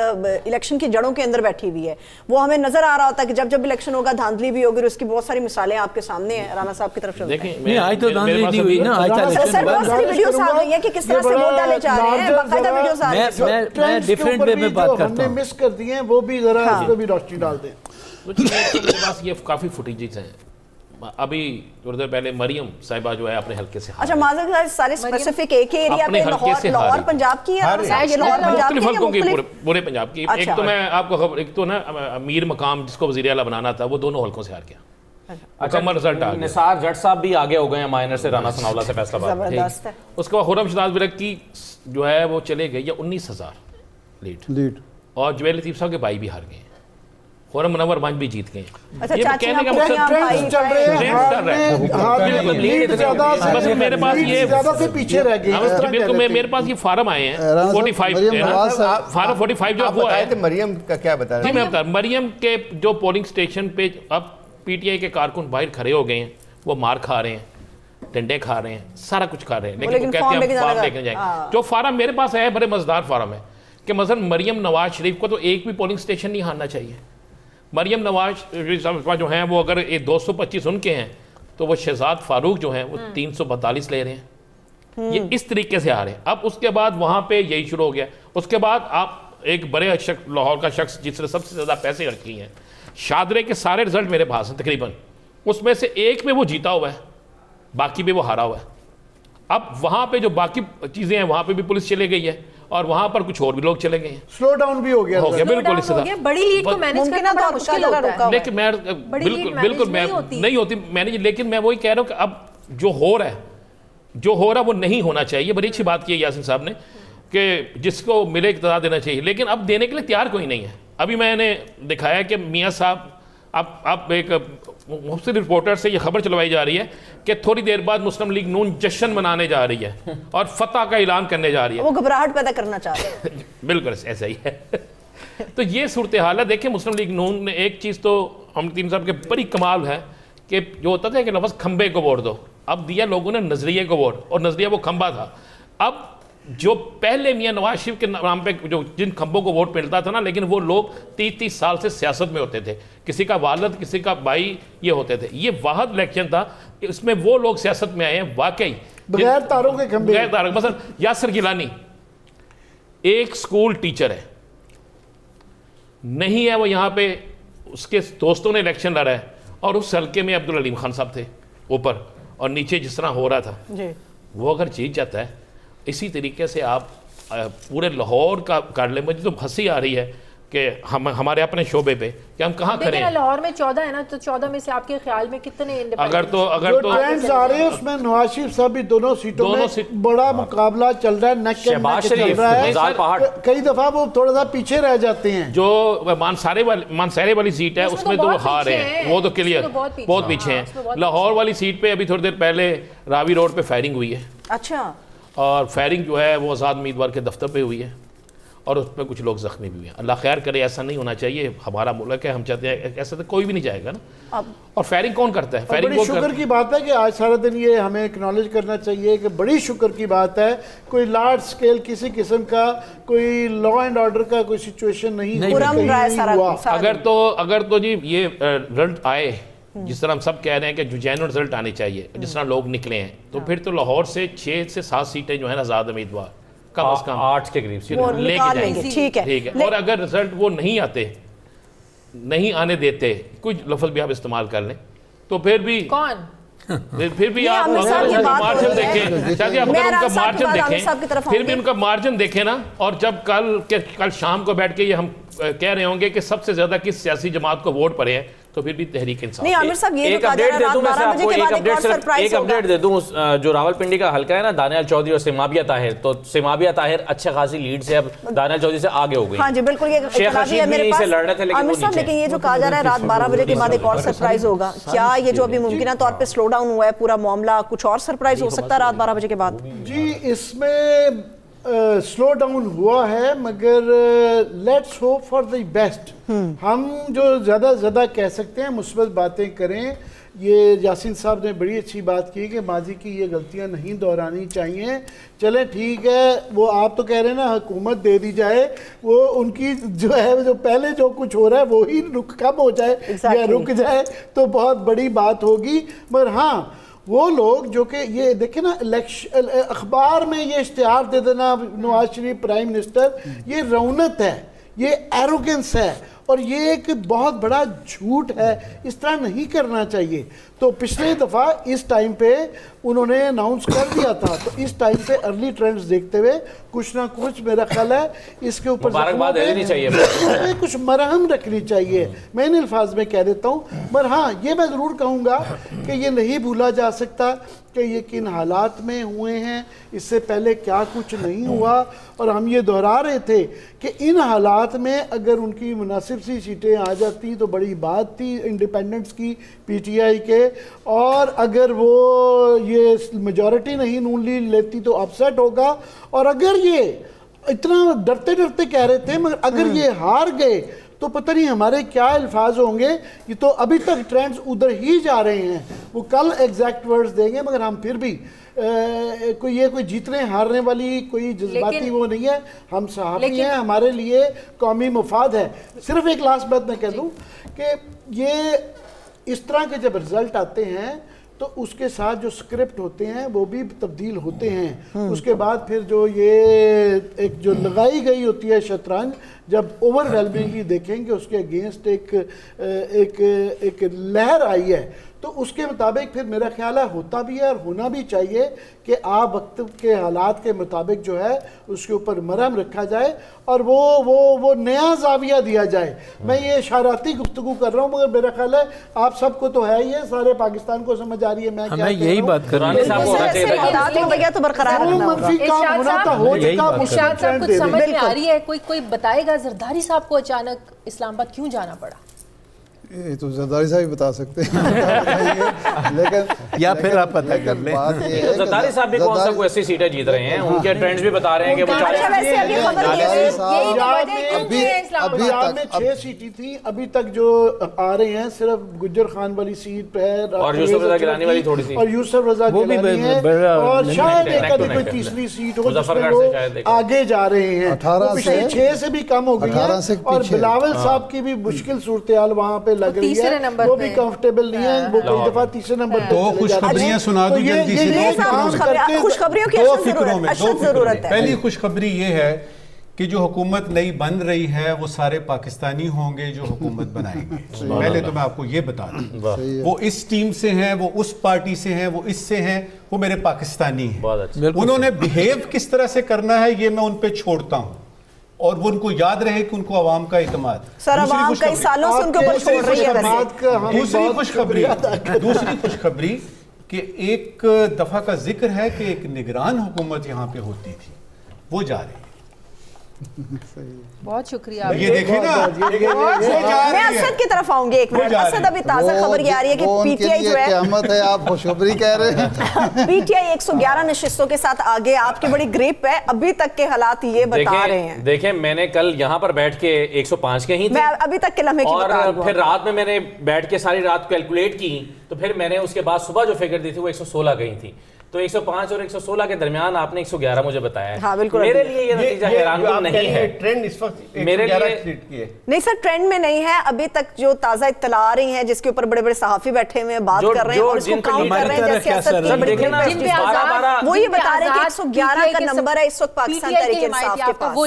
الیکشن کی جڑوں کے اندر بیٹھی ہوئی ہے، وہ ہمیں نظر آ رہا ہوتا ہے کہ جب جب الیکشن ہوگا دھاندلی بھی ہوگی، اور اس کی بہت ساری مثالیں آپ کے سامنے ہیں، رانا صاحب کی طرف سے نہیں آج تو دھاندلی نہیں ہوئی نا، آج سر بہت ساری ویڈیوز آ گئی ہیں کہ کس طرح سے ووٹ ڈالے جا رہے ہیں، باقاعدہ ویڈیوز آ رہی ہیں۔ میں ڈیفرنٹ وے میں بات کرتا ہم نے ہوں، مس کر دی ہیں وہ بھی ذرا اس کو بھی روشنی ڈال دیں۔ میرے پاس یہ کافی فوٹیجز ہیں، ابھی تھوڑی دیر پہلے مریم صاحبہ جو ہے اپنے حلقے سے اچھا معذرت سارے اسپیسیفک ایک ہی ایریا اپنے پہ حلقے سے لاہور پنجاب کی ہے، یہ لاہور پنجاب کی مختلف حلقوں کی، ہے، پورے پنجاب کی۔ ایک تو میں آپ کو خبر، ایک تو نا امیر مقام جس کو وزیر اعلیٰ بنانا تھا وہ دونوں حلقوں سے ہار گیا، مکمل رزلٹ آ گیا۔ نثار جٹ صاحب بھی آگے ہو گئے ہیں مائنر سے، رانا ثناء اللہ سے فیصلہ باد۔ زبردست ہے۔ اس کے بعد خرم شہناز بیگم کی جو ہے وہ چلے گئی یا 19,000 لیڈ، اور جویل لطیف صاحب کے بھائی بھی ہار گئے ہیں، خرم منور بانج بھی جیت گئے ہیں۔ اچھا یہ چاچی کہنے کا ہم مقصد بھائی چل رہے ہیں، ٹرینڈ چل رہا ہے، بس میرے پاس یہ زیادہ سے پیچھے رہ گئے ہیں۔ بالکل میرے پاس یہ فارم آئے ہیں 45 فارم 45 جو وہ ہے مریم کا کیا بتا جی میں بتا رہا ہوں، مریم کے جو پولنگ سٹیشن پہ اب پی ٹی آئی کے کارکن باہر کھڑے ہو گئے ہیں، وہ مار کھا رہے ہیں، ڈنڈے کھا رہے ہیں، سارا کچھ کھا رہے ہیں، لیکن وہ کہتے ہیں ہم فارم لے کے جائیں گے۔ جو فارم میرے پاس ہے بڑے مزدار فارم ہے کہ مثلا مریم نواز شریف کو تو ایک بھی پولنگ سٹیشن نہیں ہارنا چاہیے۔ مریم نواز شریف جو ہیں وہ اگر 225 ان کے ہیں تو وہ شہزاد فاروق جو ہیں وہ 342 لے رہے ہیں، یہ اس طریقے سے آ رہے ہیں۔ اب اس کے بعد وہاں پہ یہی شروع ہو گیا۔ اس کے بعد آپ ایک بڑے لاہور کا شخص جس نے سب سے زیادہ پیسے رکھی ہیں، شادرے کے سارے رزلٹ میرے پاس ہیں تقریباً، اس میں سے ایک میں وہ جیتا ہوا ہے، باقی پہ وہ ہارا ہوا ہے۔ اب وہاں پہ جو باقی چیزیں ہیں وہاں پہ بھی پولیس چلے گئی ہے، اور وہاں پر کچھ اور بھی لوگ چلے گئے ہیں، سلو ڈاؤن بھی ہو گیا، بالکل اس طرح۔ بڑی لیڈ کو مینیج کرنا بڑا مشکل ہوتا ہے، لیکن میں بالکل نہیں ہوتی مینیج، لیکن میں وہی کہہ رہا ہوں کہ اب جو ہو رہا ہے وہ نہیں ہونا چاہیے۔ بڑی اچھی بات کی ہے یاسین صاحب نے کہ جس کو ملے اقتدار دینا چاہیے، لیکن اب دینے کے لیے تیار کوئی نہیں ہے۔ ابھی میں نے دکھایا کہ میاں صاحب اب ایک مختلف رپورٹر سے یہ خبر چلوائی جا رہی ہے کہ تھوڑی دیر بعد مسلم لیگ نون جشن منانے جا رہی ہے اور فتح کا اعلان کرنے جا رہی ہے. وہ گھبراہٹ پیدا کرنا چاہ رہے ہیں. بالکل ایسا ہی ہے. تو یہ صورتحال ہے. دیکھیں مسلم لیگ نون نے ایک چیز تو امر تیم صاحب کے بڑی کمال ہے کہ جو ہوتا تھا کہ لفظ کھمبے کو ووٹ دو, اب دیا لوگوں نے نظریے کو ووٹ, اور نظریہ وہ کھمبا تھا. اب جو پہلے میاں نواز شریف کے نام پہ جو جن کھمبوں کو ووٹ ملتا تھا نا, لیکن وہ لوگ 30 سال سے سیاست میں ہوتے تھے, کسی کا والد کسی کا بھائی یہ ہوتے تھے. یہ واحد الیکشن تھا اس میں وہ لوگ سیاست میں آئے ہیں واقعی بغیر تاروں کے کھمبے. بغیر تاروں. مثلا یاسر گیلانی ایک سکول ٹیچر ہے, نہیں ہے وہ یہاں پہ, اس کے دوستوں نے الیکشن لڑا ہے, اور اس حلقے میں عبدالعلیم خان صاحب تھے اوپر, اور نیچے جس طرح ہو رہا تھا وہ اگر جیت جاتا ہے اسی طریقے سے آپ پورے لاہور کا کر لیں. مجھے تو ہنسی آ رہی ہے کہ ہمارے اپنے شعبے پہ کہ ہم کہاں کھڑے ہیں. لاہور میں 14 ہے نا, تو 14 میں سے آپ کے خیال میں کتنے اگر تو جو ٹرینڈز آ رہے ہیں اس میں نواز شریف صاحب بھی دونوں سیٹوں میں بڑا مقابلہ چل رہا ہے, نیک اینڈ نیک چل رہا ہے. کئی دفعہ وہ تھوڑا سا پیچھے رہ جاتے ہیں. جو مانسارے والی سیٹ ہے اس میں تو وہ ہار ہیں, وہ تو کلیئر بہت پیچھے ہیں. لاہور والی سیٹ پہ ابھی تھوڑی دیر پہلے راوی روڈ پہ فائرنگ ہوئی ہے. اچھا. اور فائرنگ جو ہے وہ آزاد امیدوار کے دفتر پہ ہوئی ہے, اور اس پہ کچھ لوگ زخمی بھی ہیں. اللہ خیر کرے, ایسا نہیں ہونا چاہیے, ہمارا ملک ہے, ہم چاہتے ہیں ایسا تو کوئی بھی نہیں جائے گا نا. اور فائرنگ کون کرتا ہے؟ فائرنگ بڑی شکر کی بات ہے کہ آج سارا دن یہ ہمیں اکنالج کرنا چاہیے کہ بڑی شکر کی بات ہے کوئی لارج سکیل کسی قسم کا کوئی لا اینڈ آرڈر کا کوئی سچویشن نہیں ہوا. اگر تو جی یہ رزلٹ آئے جس طرح ہم سب کہہ رہے ہیں کہ جو جینوئن رزلٹ آنے چاہیے, جس طرح لوگ نکلے ہیں, تو پھر تو لاہور سے 6 سے 7 سیٹیں جو ہیں آزاد امیدوار کم از کم 8 کے قریب لے کے جائیں گے. ٹھیک ہے. اور اگر رزلٹ وہ نہیں آتے, نہیں آنے دیتے, کچھ لفظ بھی آپ استعمال کر لیں, تو پھر بھی پھر بھی آپ مارجن دیکھیں, شاید اگر ان کا مارجن دیکھیں, پھر بھی ان کا مارجن دیکھیں نا. اور جب کل شام کو بیٹھ کے یہ ہم کہہ رہے ہوں گے کہ سب سے زیادہ کس سیاسی جماعت کو ووٹ پڑے ہیں, تو پھر بھی تحریک انصاف. نہیں عامر صاحب, یہ ایک اپڈیٹ دے دوں, جو راولپنڈی کا حلقہ ہے نا, دانیال چودھری اور سیمابیہ طاہر, تو سیمابیہ طاہر اچھا خاصی لیڈ سے اب دانیال چودھری سے آگے ہو گئی. ہاں جی بالکل, یہ شیخ رشید بھی سے لڑ رہے تھے عامر صاحب, لیکن یہ جو کہا جا رہا ہے رات 12 بجے کے بعد ایک اور سرپرائز ہوگا, کیا یہ جو ابھی ممکنہ طور پہ سلو ڈاؤن ہوا ہے پورا معاملہ, کچھ اور سرپرائز ہو سکتا ہے رات 12 بجے کے بعد؟ جی اس میں سلو ڈاؤن ہوا ہے, مگر let's hope for the best. ہم جو زیادہ کہہ سکتے ہیں مثبت باتیں کریں. یہ یاسین صاحب نے بڑی اچھی بات کی کہ ماضی کی یہ غلطیاں نہیں دہرانی چاہیے. چلیں ٹھیک ہے, وہ آپ تو کہہ رہے ہیں نا حکومت دے دی جائے, وہ ان کی جو ہے جو پہلے جو کچھ ہو رہا ہے وہی کم ہو جائے یا رک جائے تو بہت بڑی بات ہوگی. مگر ہاں وہ لوگ جو کہ یہ دیکھیں نا, اخبار میں یہ اشتہار دے دینا نواز شریف پرائم منسٹر, یہ رونت ہے, یہ ایروگنس ہے, اور یہ ایک بہت بڑا جھوٹ ہے. اس طرح نہیں کرنا چاہیے. تو پچھلے دفعہ اس ٹائم پہ انہوں نے اناؤنس کر دیا تھا, تو اس ٹائم پہ ارلی ٹرینڈز دیکھتے ہوئے کچھ نہ کچھ میرا خیال ہے اس کے اوپر کچھ مرہم رکھنی چاہیے. میں ان الفاظ میں کہہ دیتا ہوں, مگر ہاں یہ میں ضرور کہوں گا کہ یہ نہیں بھولا جا سکتا کہ یہ کن حالات میں ہوئے ہیں, اس سے پہلے کیا کچھ نہیں ہوا. اور ہم یہ دہرا رہے تھے کہ ان حالات میں اگر ان کی مناسب سی سیٹیں آ جاتی تو بڑی بات تھی انڈیپینڈنٹس کی, پی ٹی آئی کے, اور اگر وہ یہ میجورٹی نہیں نون لیگ لیتی تو اپسیٹ ہوگا. اور اگر یہ اتنا ڈرتے کہہ رہے تھے, مگر اگر یہ ہار گئے تو پتہ نہیں ہمارے کیا الفاظ ہوں گے. یہ تو ابھی تک ٹرینڈز ادھر ہی جا رہے ہیں, وہ کل ایگزیکٹ ورڈز دیں گے, مگر ہم پھر بھی کوئی جیتنے ہارنے والی کوئی جذباتی وہ نہیں ہے. ہم صحافی ہیں, ہمارے لیے قومی مفاد ہے. صرف ایک لاسٹ بات میں کہہ دوں کہ یہ اس طرح کے جب رزلٹ آتے ہیں تو اس کے ساتھ جو سکرپٹ ہوتے ہیں وہ بھی تبدیل ہوتے ہیں. اس کے بعد پھر جو یہ ایک جو لگائی گئی ہوتی ہے شطرنج, جب اوور ویلمنگلی دیکھیں گے اس کے اگینسٹ ایک لہر آئی ہے, تو اس کے مطابق پھر میرا خیال ہے ہوتا بھی ہے اور ہونا بھی چاہیے کہ آپ وقت کے حالات کے مطابق جو ہے اس کے اوپر مرہم رکھا جائے اور وہ نیا زاویہ دیا جائے. میں یہ اشاراتی گفتگو کر رہا ہوں, مگر میرا خیال ہے آپ سب کو تو ہے ہی ہے, سارے پاکستان کو سمجھ آ رہی ہے میں کیا کہہ یہی بات کر رہا ہوں. ارشاد صاحب کچھ سمجھ میں آ رہی ہے, کوئی بتائے گا زرداری صاحب کو اچانک اسلام آباد کیوں جانا پڑا؟ یہ تو زرداری صاحب ہی بتا سکتے ہیں لیکن یا پھر آپ پتہ کر لیں. بات یہ ہے کہ زرداری صاحب بھی کون سا کوئی 80 سیٹیں جیت رہے ہیں, ان کے ٹرینڈز بھی بتا رہے ہیں کہ وہ اچھا ویسے ابھی خبر یہ ہے پنجاب میں 6 سیٹیں تھیں, ابھی تک جو آ رہے ہیں صرف گجر خان والی سیٹ پہ ہے, اور یوسف رضا گیلانی والی تھوڑی سی, اور یوسف رضا گیلانی ہے, اور شاید ایک آدھی کوئی تیسری سیٹ ہو جس میں وہ آگے جا رہے ہیں. 18 پچھلے 6 سے بھی کم ہو گئی ہیں, اور بلاول صاحب کی بھی مشکل صورتحال وہاں پہ لگ رہی ہے, وہ بھی کمفرٹیبل نہیں ہے, وہ کئی دفعہ تیسرے نمبر پہ دو خوشخبریاں سنا دوں جلدی سے. خوشخبریوں کی دو فکروں میں اشد ضرورت ہے. پہلی خوشخبری یہ ہے کہ جو حکومت نئی بن رہی ہے وہ سارے پاکستانی ہوں گے جو حکومت بنائیں گے. پہلے تو میں آپ کو یہ بتا دوں, وہ اس ٹیم سے ہیں, وہ اس پارٹی سے ہیں, وہ اس سے ہیں, وہ میرے پاکستانی ہیں. انہوں نے بیہیو کس طرح سے کرنا ہے یہ میں ان پہ چھوڑتا ہوں, اور وہ ان کو یاد رہے کہ ان کو عوام کا اعتماد. سر عوام کئی سالوں سے ان کے اوپر چھوڑ رہی ہے. دوسری خوشخبری کہ ایک دفعہ کا ذکر ہے کہ ایک نگران حکومت یہاں پہ ہوتی تھی, وہ جا رہی ہے. بہت شکریہ. یہ دیکھیں نا, میں اسد کی طرف آؤں گی ایک منٹ. اسد ابھی تازہ خبر یہ آ رہی ہے کہ پی ٹی آئی جو ہے قیامت ہے, آپ خوشخبری کہہ رہے ہیں. پی ٹی آئی 111 نشستوں کے ساتھ آگے, آپ کی بڑی گریپ ہے, ابھی تک کے حالات یہ بتا رہے ہیں. دیکھیں میں نے کل یہاں پر بیٹھ کے 105 کہیں تھی, میں ابھی تک کے لمحے کی بتا رہا ہوں, اور پھر رات میں نے بیٹھ کے ساری رات کیلکولیٹ کی, تو پھر میں نے اس کے بعد صبح جو فگر دی تھی وہ 116 کہیں تھی. تو 105 اور 116 کے درمیان آپ نے 111 مجھے بتایا ہے. ہاں بالکل. میرے لیے یہ نتیجہ حیران کن نہیں ہے. ٹرینڈ اس وقت میرے لیے نہیں سر, ٹرینڈ میں نہیں ہے ابھی تک. جو تازہ اطلاع آ رہی ہیں جس کے اوپر بڑے بڑے صحافی بیٹھے ہوئے ہیں, بات کر رہے ہیں اور اس کو کاؤنٹ کر رہے ہیں, جیسے اسد کی بڑی گریپ, وہ یہ بتا رہے ہیں کہ 111 کا نمبر ہے اس وقت پاکستان تحریک انصاف کے پاس.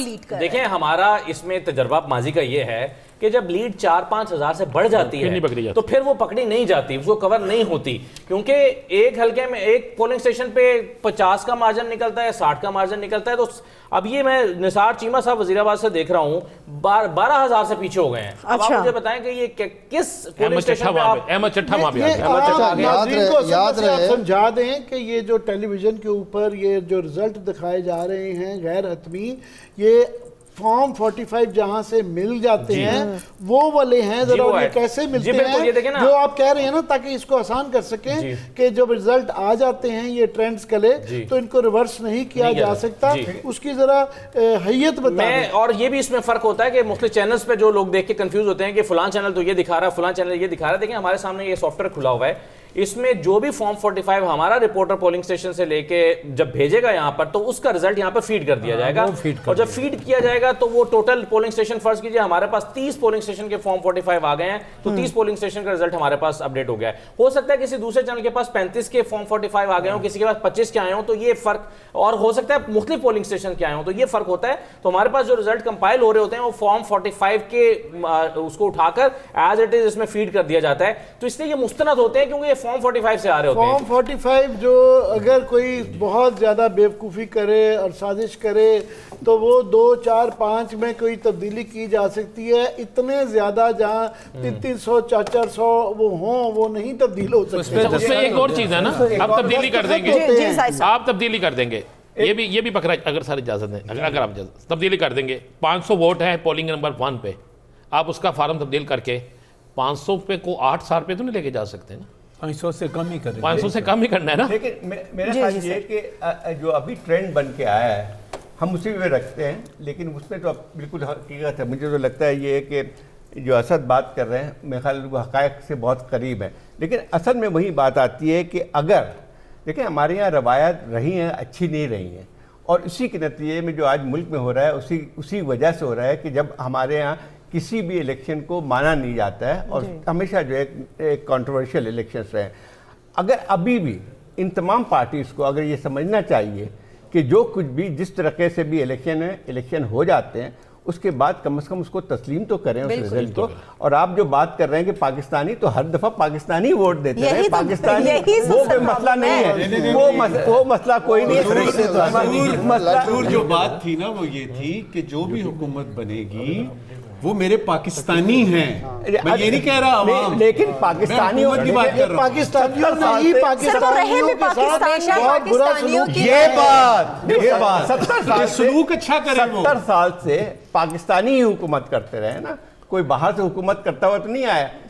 دیکھیں ہمارا اس میں تجربہ ماضی کا یہ ہے کہ جب لیڈ 4-5 ہزار سے بڑھ جاتی ہے تو پھر وہ پکڑی نہیں جاتی, اس کو کور نہیں ہوتی, کیونکہ ایک حلقے میں ایک پولنگ سٹیشن پہ 50 کا مارجن نکلتا ہے, 60 کا مارجن نکلتا ہے. تو اب یہ میں نثار چیمہ صاحب وزیر آباد سے دیکھ رہا ہوں 12,000 سے پیچھے ہو گئے ہیں. اب آپ مجھے بتائیں کہ یہ کس پولنگ سٹیشن پہ آپ احمد چٹھا وہاں پہ ناظرین کو آپ سمجھا دیں کہ یہ جو ٹیلی ویژن کے اوپر یہ جو رزلٹ دکھائے جا رہے ہیں غیر حتمی, یہ فارم 45 جہاں سے مل جاتے ہیں وہ والے ہیں, ذرا یہ کیسے ملتے ہیں جو آپ کہہ رہے ہیں نا, تاکہ اس کو آسان کر سکیں کہ جب رزلٹ آ جاتے ہیں یہ ٹرینڈز کلے تو ان کو ریورس نہیں کیا جا سکتا, اس کی ذرا حیت بتائیں. اور یہ بھی اس میں فرق ہوتا ہے کہ مختلف چینلز پہ جو لوگ دیکھ کے کنفیوز ہوتے ہیں کہ فلان چینل تو یہ دکھا رہا ہے, فلان چینل یہ دکھا رہا ہے. دیکھیں ہمارے سامنے یہ سافٹ ویئر کھلا ہوا ہے, اس میں جو بھی فارم 45 ہمارا رپورٹر پولنگ سٹیشن سے لے کے جب بھیجے گا یہاں پر, تو اس کا رزلٹ یہاں پر فیڈ کر دیا جائے گا, اور جب فیڈ کیا جائے گا تو وہ ٹوٹل پولنگ سٹیشن, فرض کیجئے ہمارے پاس 30 پولنگ سٹیشن کے فارم 45 آ گئے ہیں, تو 30 پولنگ سٹیشن کا رزلٹ ہمارے پاس اپڈیٹ ہو گیا ہے. ہو سکتا ہے کسی دوسرے چینل کے پاس 35 کے فارم 45 آ گئے ہوں, کسی کے پاس 25 کے آئے ہوں, تو یہ فرق, اور ہو سکتا ہے مختلف پولنگ سٹیشن کے آئے ہوں, تو یہ فرق ہوتا ہے. تو ہمارے پاس جو رزلٹ کمپائل ہو رہے ہوتے ہیں وہ فارم 45 کے اس کو اٹھا کر ایز اٹ از اس میں فیڈ کر دیا جاتا ہے, تو اس لیے یہ مستند ہوتے ہیں کیونکہ یہ فارم 45 سے آ رہے ہوتے ہیں. فارم 45 جو اگر کوئی بہت زیادہ بیوقوفی کرے اور سازش کرے تو وہ 2, 4, 5 میں کوئی تبدیلی کی جا سکتی ہے. اتنے زیادہ جہاں 300, 400 وہ ہوں وہ نہیں تبدیل ہو سکتے. اس میں ایک اور چیز ہے نا, آپ تبدیلی کر دیں گے, آپ تبدیلی کر دیں گے, یہ بھی پکڑا, اگر سر اجازت دیں, اگر آپ تبدیلی کر دیں گے, 500 ووٹ ہے پولنگ نمبر 1 پہ, آپ اس کا فارم تبدیل کر کے 500 پہ کو 8 سال پہ تو نہیں لے کے جا سکتے نا, 500 سے کم ہی کریں, 500 سے کم ہی کرنا ہے نا. لیکن میرا خیال یہ ہے کہ جو ابھی ٹرینڈ بن کے آیا ہے ہم اسی میں رکھتے ہیں, لیکن اس میں تو بالکل حقیقت ہے. مجھے تو لگتا ہے یہ ہے کہ جو اسد بات کر رہے ہیں میرے خیال وہ حقائق سے بہت قریب ہے, لیکن اصل میں وہی بات آتی ہے کہ اگر دیکھیں ہمارے یہاں روایات رہی ہیں, اچھی نہیں رہی ہیں, اور اسی کے نتیجے میں جو آج ملک میں ہو رہا ہے اسی وجہ سے ہو رہا ہے کہ جب ہمارے یہاں کسی بھی الیکشن کو مانا نہیں جاتا ہے, اور ہمیشہ جو ایک کنٹروورشل الیکشنز رہے ہیں. اگر ابھی بھی ان تمام پارٹیز کو اگر یہ سمجھنا چاہیے کہ جو کچھ بھی جس طریقے سے بھی الیکشن ہو جاتے ہیں اس کے بعد کم از کم اس کو تسلیم تو کریں اس رزلٹ کو. اور آپ جو بات کر رہے ہیں کہ پاکستانی, تو ہر دفعہ پاکستانی ووٹ دیتے ہیں, پاکستانی وہ کوئی مسئلہ نہیں ہے, وہ مسئلہ کوئی نہیں. جو بات تھی نا وہ یہ تھی کہ جو بھی حکومت بنے گی وہ میرے پاکستانی ہیں, میں یہ نہیں کہہ رہا عوام, لیکن پاکستانیوں کی بات کر رہا ہوں, پاکستانیوں نے ہی پاکستانیوں کے ساتھ بہت برا سلوک یہ بات سلوک اچھا کرے. 70 سال سے پاکستانی ہی حکومت کرتے رہے نا, کوئی باہر سے حکومت کرتا ہوا تو نہیں آیا.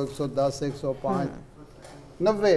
110, 105, 90,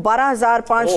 12579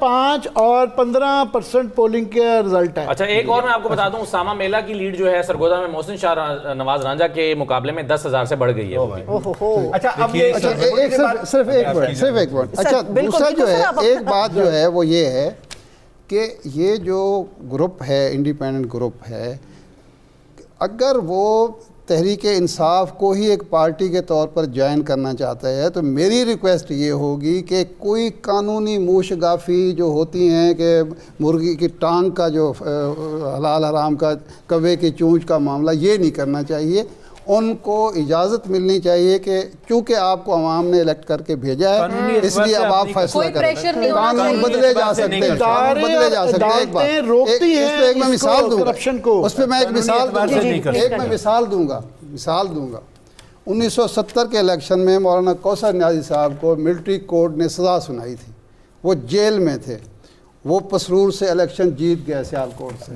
5 اور 15% پولنگ کے رزلٹ ہے. اچھا ایک اور میں آپ کو بتا دوں، اسامہ میلا کی لیڈ جو ہے سرگودا میں محسن شاہ نواز رانجھا کے مقابلے میں 10,000 سے بڑھ گئی ہے. اچھا اب یہ صرف ایک منٹ. اچھا دوسرا جو ہے ایک بات جو ہے وہ یہ ہے کہ یہ جو گروپ ہے انڈیپینڈنٹ گروپ ہے، اگر وہ تحریک انصاف کو ہی ایک پارٹی کے طور پر جوائن کرنا چاہتا ہے تو میری ریکویسٹ یہ ہوگی کہ کوئی قانونی موشگافی جو ہوتی ہیں کہ مرغی کی ٹانگ کا جو حلال حرام کا کوے کی چونچ کا معاملہ، یہ نہیں کرنا چاہیے. ان کو اجازت ملنی چاہیے کہ چونکہ آپ کو عوام نے الیکٹ کر کے بھیجا ہے اس لیے اب آپ فیصلہ کریں. قانون بدلے جا سکتے ہیں، بدلے جا سکتے ہیں. ایک بات اس پہ میں مثال دوں گا، اس پہ میں ایک مثال دوں گا. 1970 کے الیکشن میں مولانا کوثر نیازی صاحب کو ملٹری کورٹ نے سزا سنائی تھی، وہ جیل میں تھے، وہ پسرور سے الیکشن جیت گئے سیالکوٹ سے،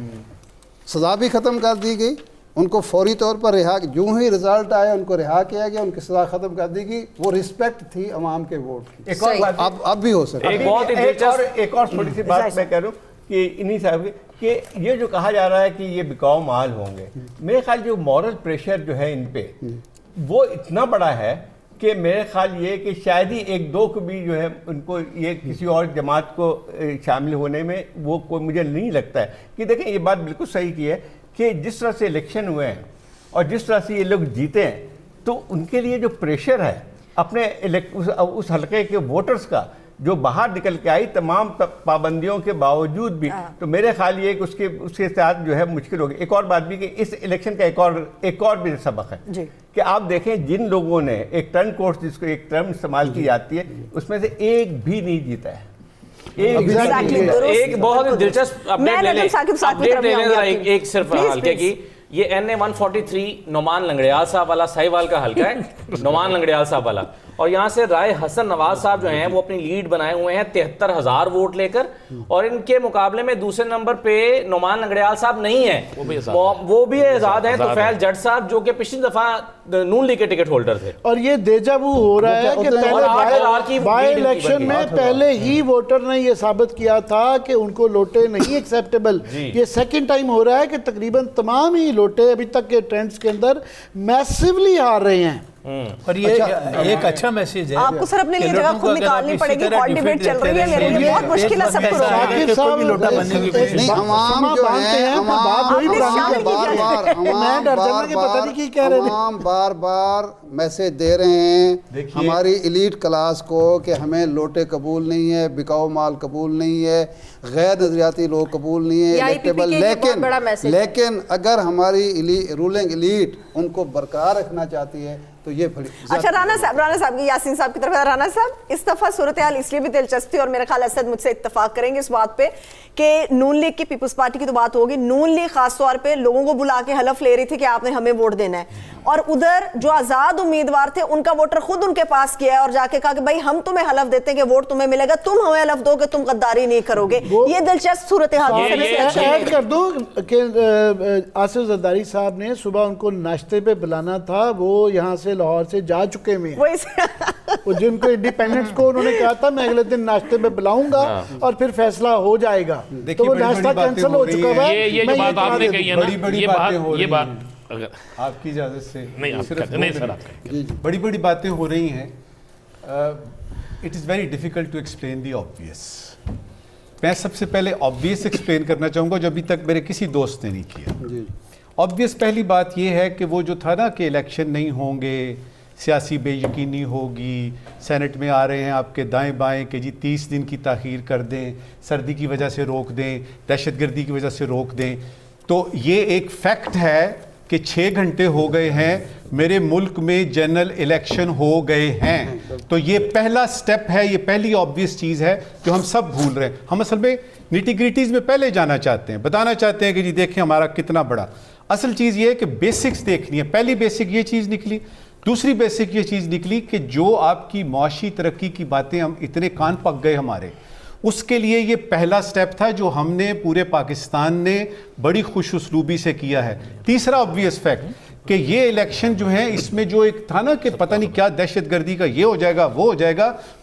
سزا بھی ختم کر دی گئی، ان کو فوری طور پر رہا، جو ہی رزلٹ آیا ان کو رہا کیا گیا، ان کی سزا ختم کر دی گئی. وہ رسپیکٹ تھی عوام کے ووٹ کی. ایک اور بات اب بھی ہو سکتا ہے. ایک اور تھوڑی سی بات میں کہہ رہا ہوں کہ انہی صاحب کہ یہ جو کہا جا رہا ہے کہ یہ بکاؤ مال ہوں گے، میرے خیال جو مورل پریشر جو ہے ان پہ وہ اتنا بڑا ہے کہ میرے خیال یہ کہ شاید ہی ایک دو کو بھی جو ہے ان کو یہ کسی اور جماعت کو شامل ہونے میں وہ کوئی مجھے نہیں لگتا ہے. کہ دیکھیں یہ بات بالکل صحیح کی ہے کہ جس طرح سے الیکشن ہوئے ہیں اور جس طرح سے یہ لوگ جیتے ہیں تو ان کے لیے جو پریشر ہے اپنے اس حلقے کے ووٹرز کا جو باہر نکل کے آئی تمام پابندیوں کے باوجود بھی، تو میرے خیال یہ کہ اس کے ساتھ جو ہے مشکل ہوگی. ایک اور بات بھی کہ اس الیکشن کا ایک اور بھی سبق ہے کہ آپ دیکھیں جن لوگوں نے ایک ٹرن کورس جس کو ایک ٹرم استعمال کی جاتی ہے اس میں سے ایک بھی نہیں جیتا ہے. ایک بہت دلچسپ اپڈیٹ لے لیں ایک صرف حلقے کی. یہ NA-143 نعمان لنگڑیال صاحب والا ساہیوال کا حلقہ ہے، نعمان لنگڑیال صاحب والا، اور یہاں سے رائے حسن نواز صاحب جو ہیں وہ اپنی لیڈ بنائے ہوئے ہیں 73,000 ووٹ لے کر، اور ان کے مقابلے میں دوسرے نمبر پہ نعمان لنگڑیال صاحب نہیں ہیں، وہ بھی آزاد ہیں طفیل جٹ صاحب جو کہ پچھلی دفعہ نون لیگ کے ٹکٹ ہولڈر تھے. اور یہ دیجا وو ہو رہا ہے کہ پہلے بائی الیکشن میں پہلے ہی ووٹر نے یہ ثابت کیا تھا کہ ان کو لوٹے نہیں ایکسیپٹیبل. یہ سیکنڈ ٹائم ہو رہا ہے کہ تقریباً تمام ہی لوٹے ابھی تک کے ٹرینڈز کے اندر میسیولی ہار رہے ہیں. اور یہ ایک اچھا میسیج ہے. آپ کو سر اپنے لیے جگہ خود نکالنی پڑے گی، ہاٹ ڈیبیٹ چل رہی ہے، میرے لیے بہت مشکل ہے سب کو روکنا. نہیں عوام جو ہے عوام بار بار میسیج دے رہے ہیں ہماری ایلیٹ کلاس کو کہ ہمیں لوٹے قبول نہیں ہے، بکاؤ مال قبول نہیں ہے، غیر نظریاتی لوگ قبول نہیں ہے الیکٹیبل. لیکن اگر ہماری رولنگ ایلیٹ ان کو برقرار رکھنا چاہتی ہے تو یہ بڑی. اچھا رانا صاحب کی یاسین صاحب کی طرف. رانا صاحب اس دفعہ صورتحال اس لیے بھی دلچسپ تھی اور میرا خیال اسد مجھ سے اتفاق کریں گے اس بات پہ کہ نون لیگ کی پیپلز پارٹی کی تو بات ہوگی، نون لیگ خاص طور پہ لوگوں کو بلا کے حلف لے رہی تھی کہ آپ نے ہمیں ووٹ دینا ہے، اور ادھر جو آزاد امیدوار تھے ان کا ووٹر خود ان کے پاس کیا ہے اور جا کے کہا کہ بھائی ہم تمہیں حلف دیتے ہیں کہ ووٹ تمہیں ملے گا، تم ہمیں حلف دو کہ تم غداری نہیں کرو گے. یہ دلچسپ صورتحال. ایڈ کر دوں کہ آصف زرداری صاحب نے صبح ان کو ناشتے پہ بلانا تھا، وہ یہاں سے لاہور سے جا چکے ہوئے ہیں. وہ جن کو انڈیپینڈنس کو انہوں نے کہا تھا میں اگلے دن ناشتے پہ بلاؤں گا اور پھر فیصلہ ہو جائے گا، تو وہ ناشتہ کینسل ہو چکا ہے. یہ جو بات آپ نے کہی ہے نا، یہ بات آپ کی اجازت سے بڑی بڑی باتیں ہو رہی ہیں. It is very difficult to explain the obvious. میں سب سے پہلے آبویس ایکسپلین کرنا چاہوں گا جو ابھی تک میرے کسی دوست نے نہیں کیا. آبویس پہلی بات یہ ہے کہ وہ جو تھا نا کہ الیکشن نہیں ہوں گے، سیاسی بے یقینی ہوگی، سینٹ میں آ رہے ہیں آپ کے دائیں بائیں کہ جی 30 دن کی تاخیر کر دیں، سردی کی وجہ سے روک دیں، دہشت گردی کی وجہ سے روک دیں. تو یہ ایک فیکٹ ہے کہ 6 گھنٹے ہو گئے ہیں میرے ملک میں جنرل الیکشن ہو گئے ہیں. تو یہ پہلا سٹیپ ہے، یہ پہلی آبویس چیز ہے جو ہم سب بھول رہے ہیں. ہم اصل میں نیٹی گریٹیز میں پہلے جانا چاہتے ہیں، بتانا چاہتے ہیں کہ جی دیکھیں ہمارا کتنا بڑا. اصل چیز یہ ہے کہ بیسکس دیکھنی ہے. پہلی بیسک یہ چیز نکلی. دوسری بیسک یہ چیز نکلی کہ جو آپ کی معاشی ترقی کی باتیں ہم اتنے کان پک گئے ہمارے، اس کے لیے یہ پہلا سٹیپ تھا جو ہم نے پورے پاکستان نے بڑی خوش اسلوبی سے کیا ہے. تیسرا obvious فیکٹ کہ یہ الیکشن جو ہے اس میں جو ایک تھا نا کہ پتہ نہیں کیا دہشت گردی کا یہ ہو جائے گا وہ ہو جائے گا،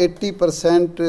80%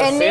NA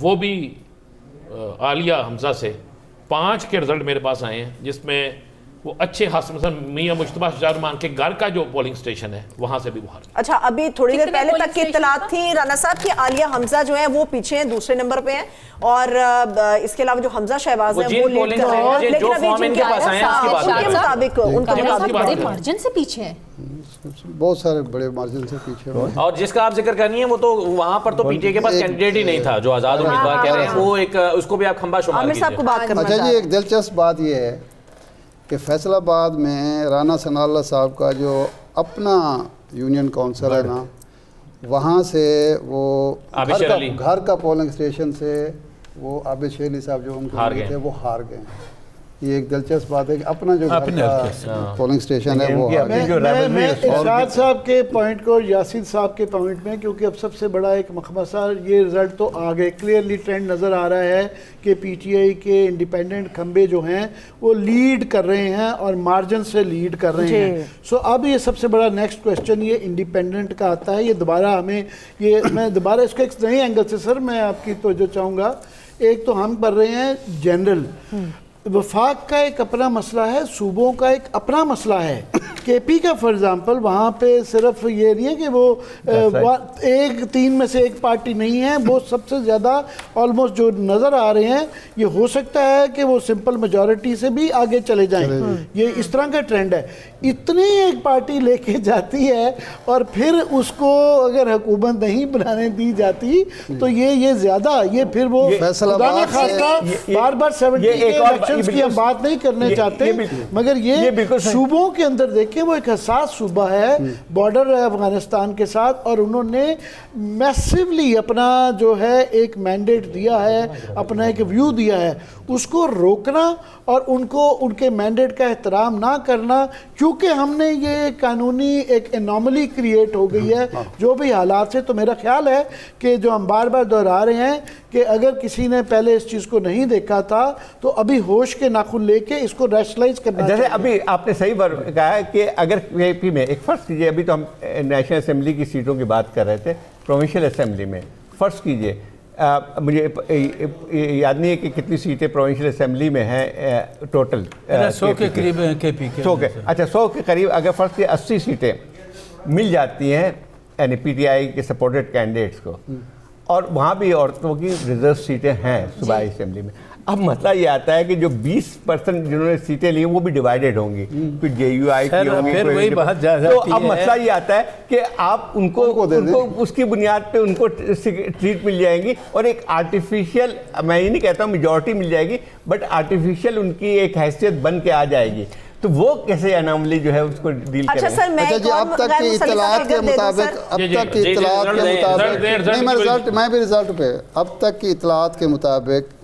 وہ بھی عالیہ حمزہ سے 5 کے رزلٹ میرے پاس آئے ہیں، جس میں وہ اچھے خاص مثلا میاں مشتبہ شجاع الرحمان کے گھر کا جو پولنگ سٹیشن ہے وہاں سے بھی وہ ہار گئے۔ اچھا، ابھی تھوڑی دیر پہلے تک کی اطلاعات تھی رانا صاحب کہ عالیہ حمزہ جو ہیں وہ پیچھے ہیں، دوسرے نمبر پہ ہیں، اور اس کے علاوہ جو حمزہ شہباز ہیں وہ لیڈ کر رہے ہیں، لیکن ابھی جن کے مطابق ان کے مطابق بڑے مارجن سے پیچھے ہیں، بہت سارے بڑے مارجن سے پیچھے ہوئے۔ اور جس کا آپ ذکر کرنی ہے وہ تو وہاں پر تو پی ٹی اے کے پاس کینڈیڈیٹ ہی نہیں تھا جو آزاد امیدوار کہہ رہے ہیں، وہ ایک اس کو بھی آپ کھمبا شمار عامر صاحب کو کیجئے۔ بات کرنا اچھا چاہتے جی، ہیں۔ ایک دلچسپ بات یہ ہے کہ فیصل آباد میں رانا ثناء اللہ صاحب کا جو اپنا یونین کونسل ہے نا، وہاں سے وہ عابد شیر علی، گھر کا پولنگ اسٹیشن سے وہ عابد شیر علی صاحب جو ان ہار کے گئے تھے وہ ہار گئے۔ یہ ایک دلچسپ بات ہے کہ اپنا جو گھر اپنے کا پولنگ اسٹیشن ہے وہ ہار گئے۔ میں ارشاد صاحب کے پوائنٹ کو یاسین صاحب کے پوائنٹ میں، کیونکہ اب سب سے بڑا ایک مخمصہ یہ رزلٹ تو آ گئے، کلیئرلی ٹرینڈ نظر آ رہا ہے کہ پی ٹی آئی کے انڈیپینڈنٹ کھمبے جو ہیں وہ لیڈ کر رہے ہیں اور مارجن سے لیڈ کر رہے ہیں۔ سو اب یہ سب سے بڑا نیکسٹ کویسچن یہ انڈیپینڈنٹ کا آتا ہے، یہ دوبارہ ہمیں میں دوبارہ اس کو ایک نئے اینگل سے سر میں آپ کی توجہ چاہوں گا۔ ایک تو ہم پڑھ رہے ہیں جنرل، وفاق کا ایک اپنا مسئلہ ہے، صوبوں کا ایک اپنا مسئلہ ہے۔ کے پی کا فار ایگزامپل وہاں پہ صرف یہ نہیں ہے کہ وہ ایک 3 میں سے ایک پارٹی نہیں ہے، وہ سب سے زیادہ آلموسٹ جو نظر آ رہے ہیں یہ ہو سکتا ہے کہ وہ سمپل میجورٹی سے بھی آگے چلے جائیں، یہ اس طرح کا ٹرینڈ ہے۔ اتنی ایک پارٹی لے کے جاتی ہے اور پھر اس کو اگر حکومت نہیں بنانے دی جاتی تو یہ زیادہ یہ پھر وہ خدا نہ خواستہ بار بار 70 کے الیکشنز کی ہم بات نہیں کرنے چاہتے، مگر یہ صوبوں کے اندر دیکھیں وہ ایک حساس صوبہ ہے، بارڈر ہے افغانستان کے ساتھ، اور انہوں نے میسیولی اپنا جو ہے ایک مینڈیٹ دیا ہے، اپنا ایک ویو دیا ہے، اس کو روکنا اور ان کو ان کے مینڈیٹ کا احترام نہ کرنا، کیونکہ ہم نے یہ قانونی ایک انوملی کریٹ ہو گئی ہے جو بھی حالات سے۔ تو میرا خیال ہے کہ جو ہم بار بار دہرا رہے ہیں کہ اگر کسی نے پہلے اس چیز کو نہیں دیکھا تھا تو ابھی ہوش کے ناخن لے کے اس کو ریشنلائز کرنا جیسے چاہیے۔ ابھی آپ نے صحیح کہا ہے کہ اگر پی پی میں ایک فرض کیجئے، ابھی تو ہم نیشنل اسمبلی کی سیٹوں کی بات کر رہے تھے، پروونشل اسمبلی میں فرض کیجئے مجھے یاد نہیں ہے کہ کتنی سیٹیں پروونشل اسمبلی میں ہیں ٹوٹل، 100 کے قریب کے پی کے، 100 کے، اچھا 100 کے قریب اگر فرض کیجئے 80 سیٹیں مل جاتی ہیں یعنی پی ٹی آئی کے سپورٹڈ کینڈیڈیٹس کو، اور وہاں بھی عورتوں کی ریزرو سیٹیں ہیں صوبائی اسمبلی میں۔ اب مسئلہ یہ آتا ہے کہ جو 20% جنہوں نے سیٹیں لی ہیں وہ بھی ڈیوائیڈڈ ہوں گی، پھر جے یو آئی کی ہوں گی، تو اب مسئلہ یہ آتا ہے کہ آپ ان کو اس کی بنیاد پہ ان کو ٹریٹ مل جائیں گی، اور ایک آرٹیفیشل، میں یہ نہیں کہتا ہوں میجورٹی مل جائے گی، بٹ آرٹیفیشل ان کی ایک حیثیت بن کے آ جائے گی، تو وہ کیسے اناملی جو ہے اس کو ڈیل کریں؟ اچھا سر، میں اچھا جی، اب تک کی اطلاعات کے مطابق میں بھی رزلٹ پہ اب تک کی اطلاعات کے مطابق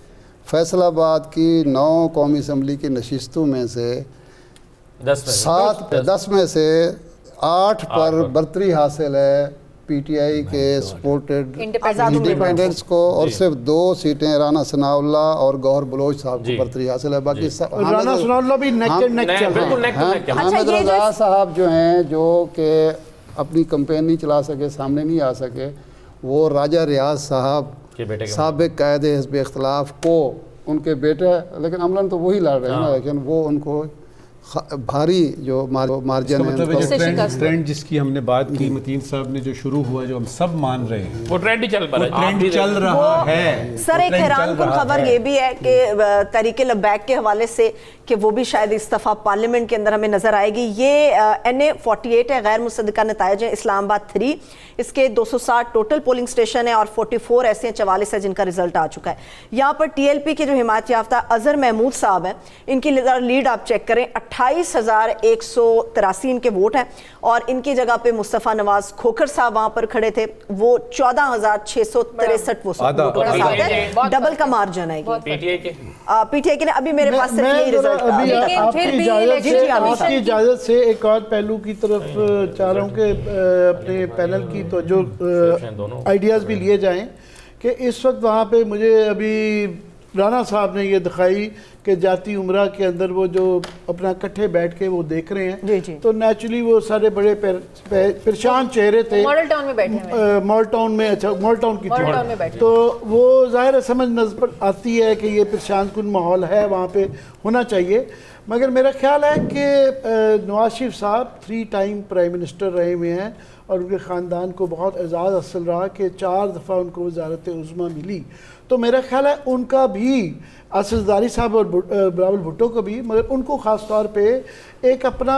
فیصل آباد کی 9 قومی اسمبلی کی نشستوں میں سے 10 میں سے 8 پر برتری حاصل ہے پی ٹی آئی کے سپورٹڈ انڈیپینڈنٹس کو، اور صرف 2 سیٹیں رانا ثناء اللہ اور گوہر بلوچ صاحب کو برتری حاصل ہے، باقی رانا ثناء اللہ بھی نیک اینڈ نیک چل رہا ہے۔ حامد رضا صاحب جو ہیں جو کہ اپنی کمپین نہیں چلا سکے، سامنے نہیں آ سکے، وہ راجہ ریاض صاحب سابق قائد حزب اختلاف کو ان کے بیٹے، لیکن عملاً تو وہی لڑ رہے ہیں نا، لیکن وہ ان کو بھاری جو مارجن ہے، ٹرینڈ جس کی ہم نے بات کی متین صاحب نے جو شروع ہوا، جو ہم سب مان رہے ہیں، وہ ٹرینڈ ہی چل پا رہا ہے، ٹرینڈ چل رہا ہے۔ سر ایک حیران کن خبر یہ بھی ہے کہ تحریک لبیک کے حوالے سے کہ وہ بھی شاید اس دفعہ پارلیمنٹ کے اندر ہمیں نظر آئے گی۔ یہ NA48 ہے، غیر مصدقہ نتائج ہیں، اسلام آباد 3، اس کے 260 ٹوٹل پولنگ سٹیشن ہیں اور 44 ایسے ہیں 44 ہے جن کا رزلٹ آ چکا ہے۔ یہاں پر TLP کے جو حمایت یافتہ اظہر محمود صاحب ہیں، ان کی لیڈ آپ چیک کریں، 28,183 ان کے ووٹ ہیں، اور ان کی جگہ پہ مصطفیٰ نواز کھوکھر صاحب وہاں پر کھڑے تھے، وہ 14,663 ووٹوں کے ساتھ ہیں، ڈبل کا مارجن ہے۔ پی ٹی آئی کے ابھی میرے پاس صرف یہی رزلٹ آپ کی اجازت سے ایک اور پہلو کی طرف چاہ رہا ہوں کہ اپنے پینل کی تو جو آئیڈیاز بھی لیے جائیں، کہ اس وقت وہاں پہ مجھے ابھی رانا صاحب نے یہ دکھائی کہ جاتی عمرہ کے اندر وہ جو اپنا کٹھے بیٹھ کے وہ دیکھ رہے جی ہیں جی تو نیچرلی وہ سارے بڑے پریشان چہرے تھے ماڈل ٹاؤن میں بیٹھے ہوئے مال ٹاؤن میں، اچھا مال ٹاؤن کی ماڈل ٹاؤن میں بیٹھے تو وہ ظاہر ہے سمجھ نظر آتی ہے کہ یہ پریشان کن ماحول ہے، وہاں پہ ہونا چاہیے. مگر میرا خیال ہے کہ نواز شریف صاحب 3 ٹائم پرائم منسٹر رہے ہوئے ہیں اور ان کے خاندان کو بہت اعزاز حاصل رہا کہ 4 دفعہ ان کو وزارت عظمیٰ ملی. تو میرا خیال ہے ان کا بھی، آصف زرداری صاحب اور بلاول بھٹو کو بھی، مگر ان کو خاص طور پہ ایک اپنا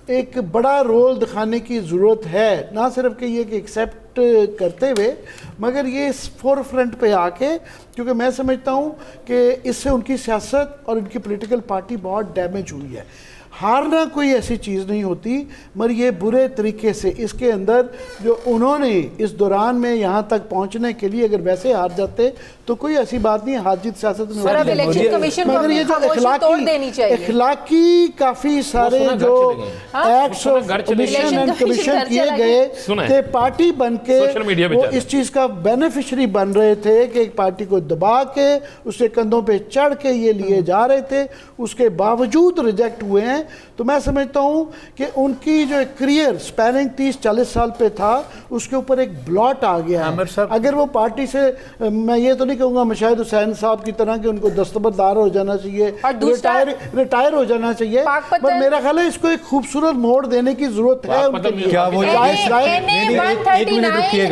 ایک بڑا رول دکھانے کی ضرورت ہے. نہ صرف کہ یہ کہ ایکسیپٹ کرتے ہوئے، مگر یہ اس فور فرنٹ پہ آ کے، کیونکہ میں سمجھتا ہوں کہ اس سے ان کی سیاست اور ان کی پولیٹیکل پارٹی بہت ڈیمیج ہوئی ہے. ہارنا کوئی ایسی چیز نہیں ہوتی، مگر یہ برے طریقے سے اس کے اندر جو انہوں نے اس دوران میں یہاں تک پہنچنے کے لیے اگر ویسے ہار جاتے تو کوئی ایسی بات نہیں، ہار جیت سیاست میں سر اب الیکشن کمیشن کو مگر یہ جو خاموشی توڑ دینی چاہیے. اخلاقی کافی سارے جو acts of commission and commission کیے گئے کہ پارٹی بن کے وہ اس چیز کا بینیفیشری بن رہے تھے کہ ایک پارٹی کو دبا کے اس کے کندھوں پہ چڑھ کے یہ لیے جا رہے تھے، اس کے باوجود ریجیکٹ ہوئے ہیں. تو میں سمجھتا ہوں کہ ان کی جو کریئر سپیننگ 30-40 سال پہ تھا اس کے اوپر ایک بلاٹ آ گیا ہے. اگر وہ پارٹی سے، میں یہ تو نہیں کہوں گا مشاہد حسین صاحب کی طرح کہ ان کو دستبردار ہو جانا چاہیے، ریٹائر ہو جانا چاہیے، پر میرا خیال ہے اس کو ایک خوبصورت موڑ دینے کی ضرورت ہے ان کے لیے.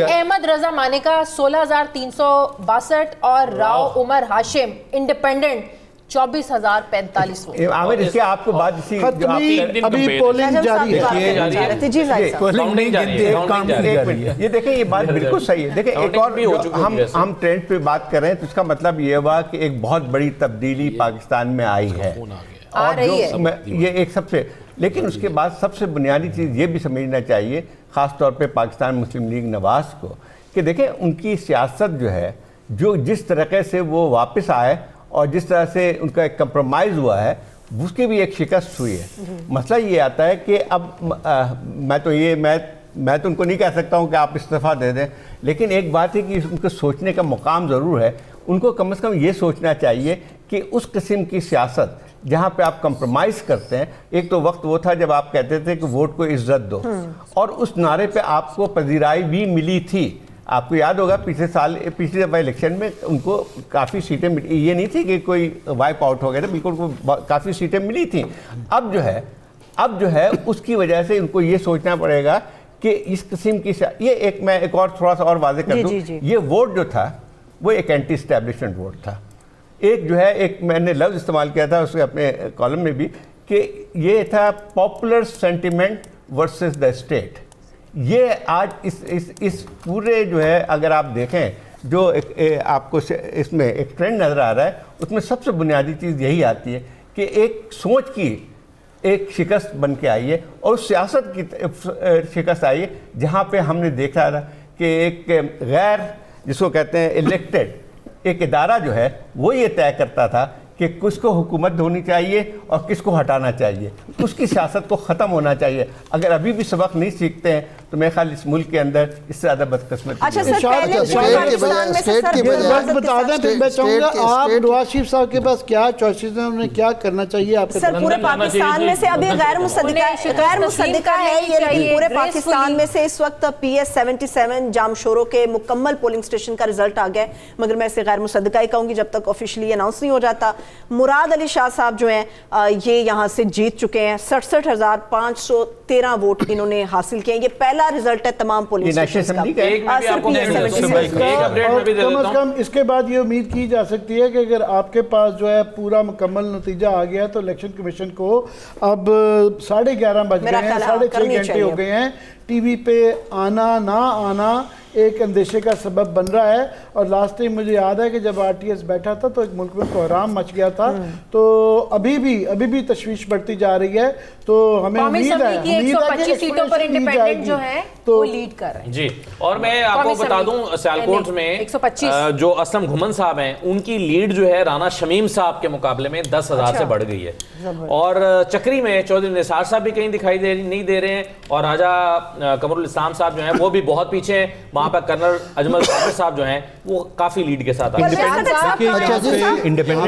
احمد رضا مانیکا 16,362 اور راؤ عمر ہاشم انڈیپینڈنٹ 24,045 ووٹ. عامر اس کے آپ کو بات اسی ابھی پولنگ جاری ہے. یہ دیکھیں یہ بات بالکل صحیح ہے. دیکھیں ایک اور ہم ٹرینڈ پہ بات کر رہے ہیں تو اس کا مطلب یہ ہوا کہ ایک بہت بڑی تبدیلی پاکستان میں آئی ہے اور یہ ایک سب سے، لیکن اس کے بعد سب سے بنیادی چیز یہ بھی سمجھنا چاہیے خاص طور پہ پاکستان مسلم لیگ نواز کو کہ دیکھیں ان کی سیاست جو ہے، جو جس طریقے سے وہ واپس آئے اور جس طرح سے ان کا ایک کمپرومائز ہوا ہے اس کی بھی ایک شکست ہوئی ہے. مسئلہ یہ آتا ہے کہ اب میں تو ان کو نہیں کہہ سکتا ہوں کہ آپ استعفیٰ دے دیں، لیکن ایک بات ہے کہ ان کو سوچنے کا مقام ضرور ہے. ان کو کم از کم یہ سوچنا چاہیے کہ اس قسم کی سیاست جہاں پہ آپ کمپرومائز کرتے ہیں، ایک تو وقت وہ تھا جب آپ کہتے تھے کہ ووٹ کو عزت دو، اور اس نعرے پہ آپ کو پذیرائی بھی ملی تھی. آپ کو یاد ہوگا پچھلے دفعہ الیکشن میں ان کو کافی سیٹیں ملی، یہ نہیں تھی کہ کوئی وائپ آؤٹ ہو گیا تھا، بالکل کافی سیٹیں ملی تھیں. اب جو ہے اس کی وجہ سے ان کو یہ سوچنا پڑے گا کہ اس قسم کی یہ میں ایک اور تھوڑا سا اور واضح کر دوں، یہ ووٹ جو تھا وہ ایک اینٹی اسٹیبلشمنٹ ووٹ تھا. ایک جو ہے ایک میں نے لفظ استعمال کیا تھا اس کے اپنے کالم میں بھی کہ یہ تھا popular sentiment versus the state. یہ آج اس پورے جو ہے اگر آپ دیکھیں جو آپ کو اس میں ایک ٹرینڈ نظر آ رہا ہے، اس میں سب سے بنیادی چیز یہی آتی ہے کہ ایک سوچ کی ایک شکست بن کے آئی ہے اور اس سیاست کی شکست آئی ہے جہاں پہ ہم نے دیکھا رہا کہ ایک غیر جس کو کہتے ہیں الیکٹڈ ایک ادارہ جو ہے وہ یہ طے کرتا تھا کہ کس کو حکومت ہونی چاہیے اور کس کو ہٹانا چاہیے، اس کی سیاست کو ختم ہونا چاہیے. اگر ابھی بھی سبق نہیں سیکھتے ہیں تو میرے خیال اس ملک کے اندر اس سے زیادہ بدقسمتی. اچھا سر بتا دیں پھر میں چاہوں گا آپ نواز شریف صاحب کے پاس کیا چوائسز ہیں، انہیں کیا کرنا چاہیے آپ سر؟ پورے پاکستان میں سے ابھی غیر مصدقہ ہے یہ، پورے پاکستان میں سے اس وقت PS 77 جامشورو کے مکمل پولنگ اسٹیشن کا رزلٹ آ گیا ہے، مگر میں اسے غیر مصدقہ ہی کہوں گی جب تک آفیشلی اناؤنس نہیں ہو جاتا. مراد علی شاہ صاحب جو ہیں یہ یہاں سے جیت چکے ہیں، 67,513 ووٹ انہوں نے حاصل کیے ہیں. یہ پہلا رزلٹ ہے تمام پولنگ اسٹیشن کا. کم از کم اس کے بعد یہ امید کی جا سکتی ہے کہ اگر آپ کے پاس جو ہے پورا مکمل نتیجہ آ گیا تو الیکشن کمیشن کو اب 11:30 بج گئے ہیں، 6:30 گھنٹے ہو گئے ہیں، ٹی وی پہ آنا نہ آنا ایک اندیشے کا سبب بن رہا ہے. اور لاسٹ ٹائم مجھے یاد ہے کہ جب RTS بیٹھا تھا تو ایک ملک میں کوحرام مچ گیا تھا. تو ابھی بھی تشویش بڑھتی جا رہی ہے. تو ہمیں امید ہے کہ 125 سیٹوں پر انڈیپینڈنٹ جو ہے وہ لیڈ کر رہے ہیں. جی اور میں آپ کو بتا دوں سیالکوٹ میں جو اسلم گھمن صاحب ہیں ان کی لیڈ جو ہے رانا شمیم صاحب کے مقابلے میں 10,000 سے بڑھ گئی ہے. اور چکری میں چودھری نثار صاحب بھی کہیں دکھائی نہیں دے رہے ہیں اور راجہ قمر الاسلام صاحب جو ہیں وہ بھی بہت پیچھے ہیں. وہاں پر کرنل اجمل ظافر صاحب جو ہیں وہ کافی لیڈ کے ساتھ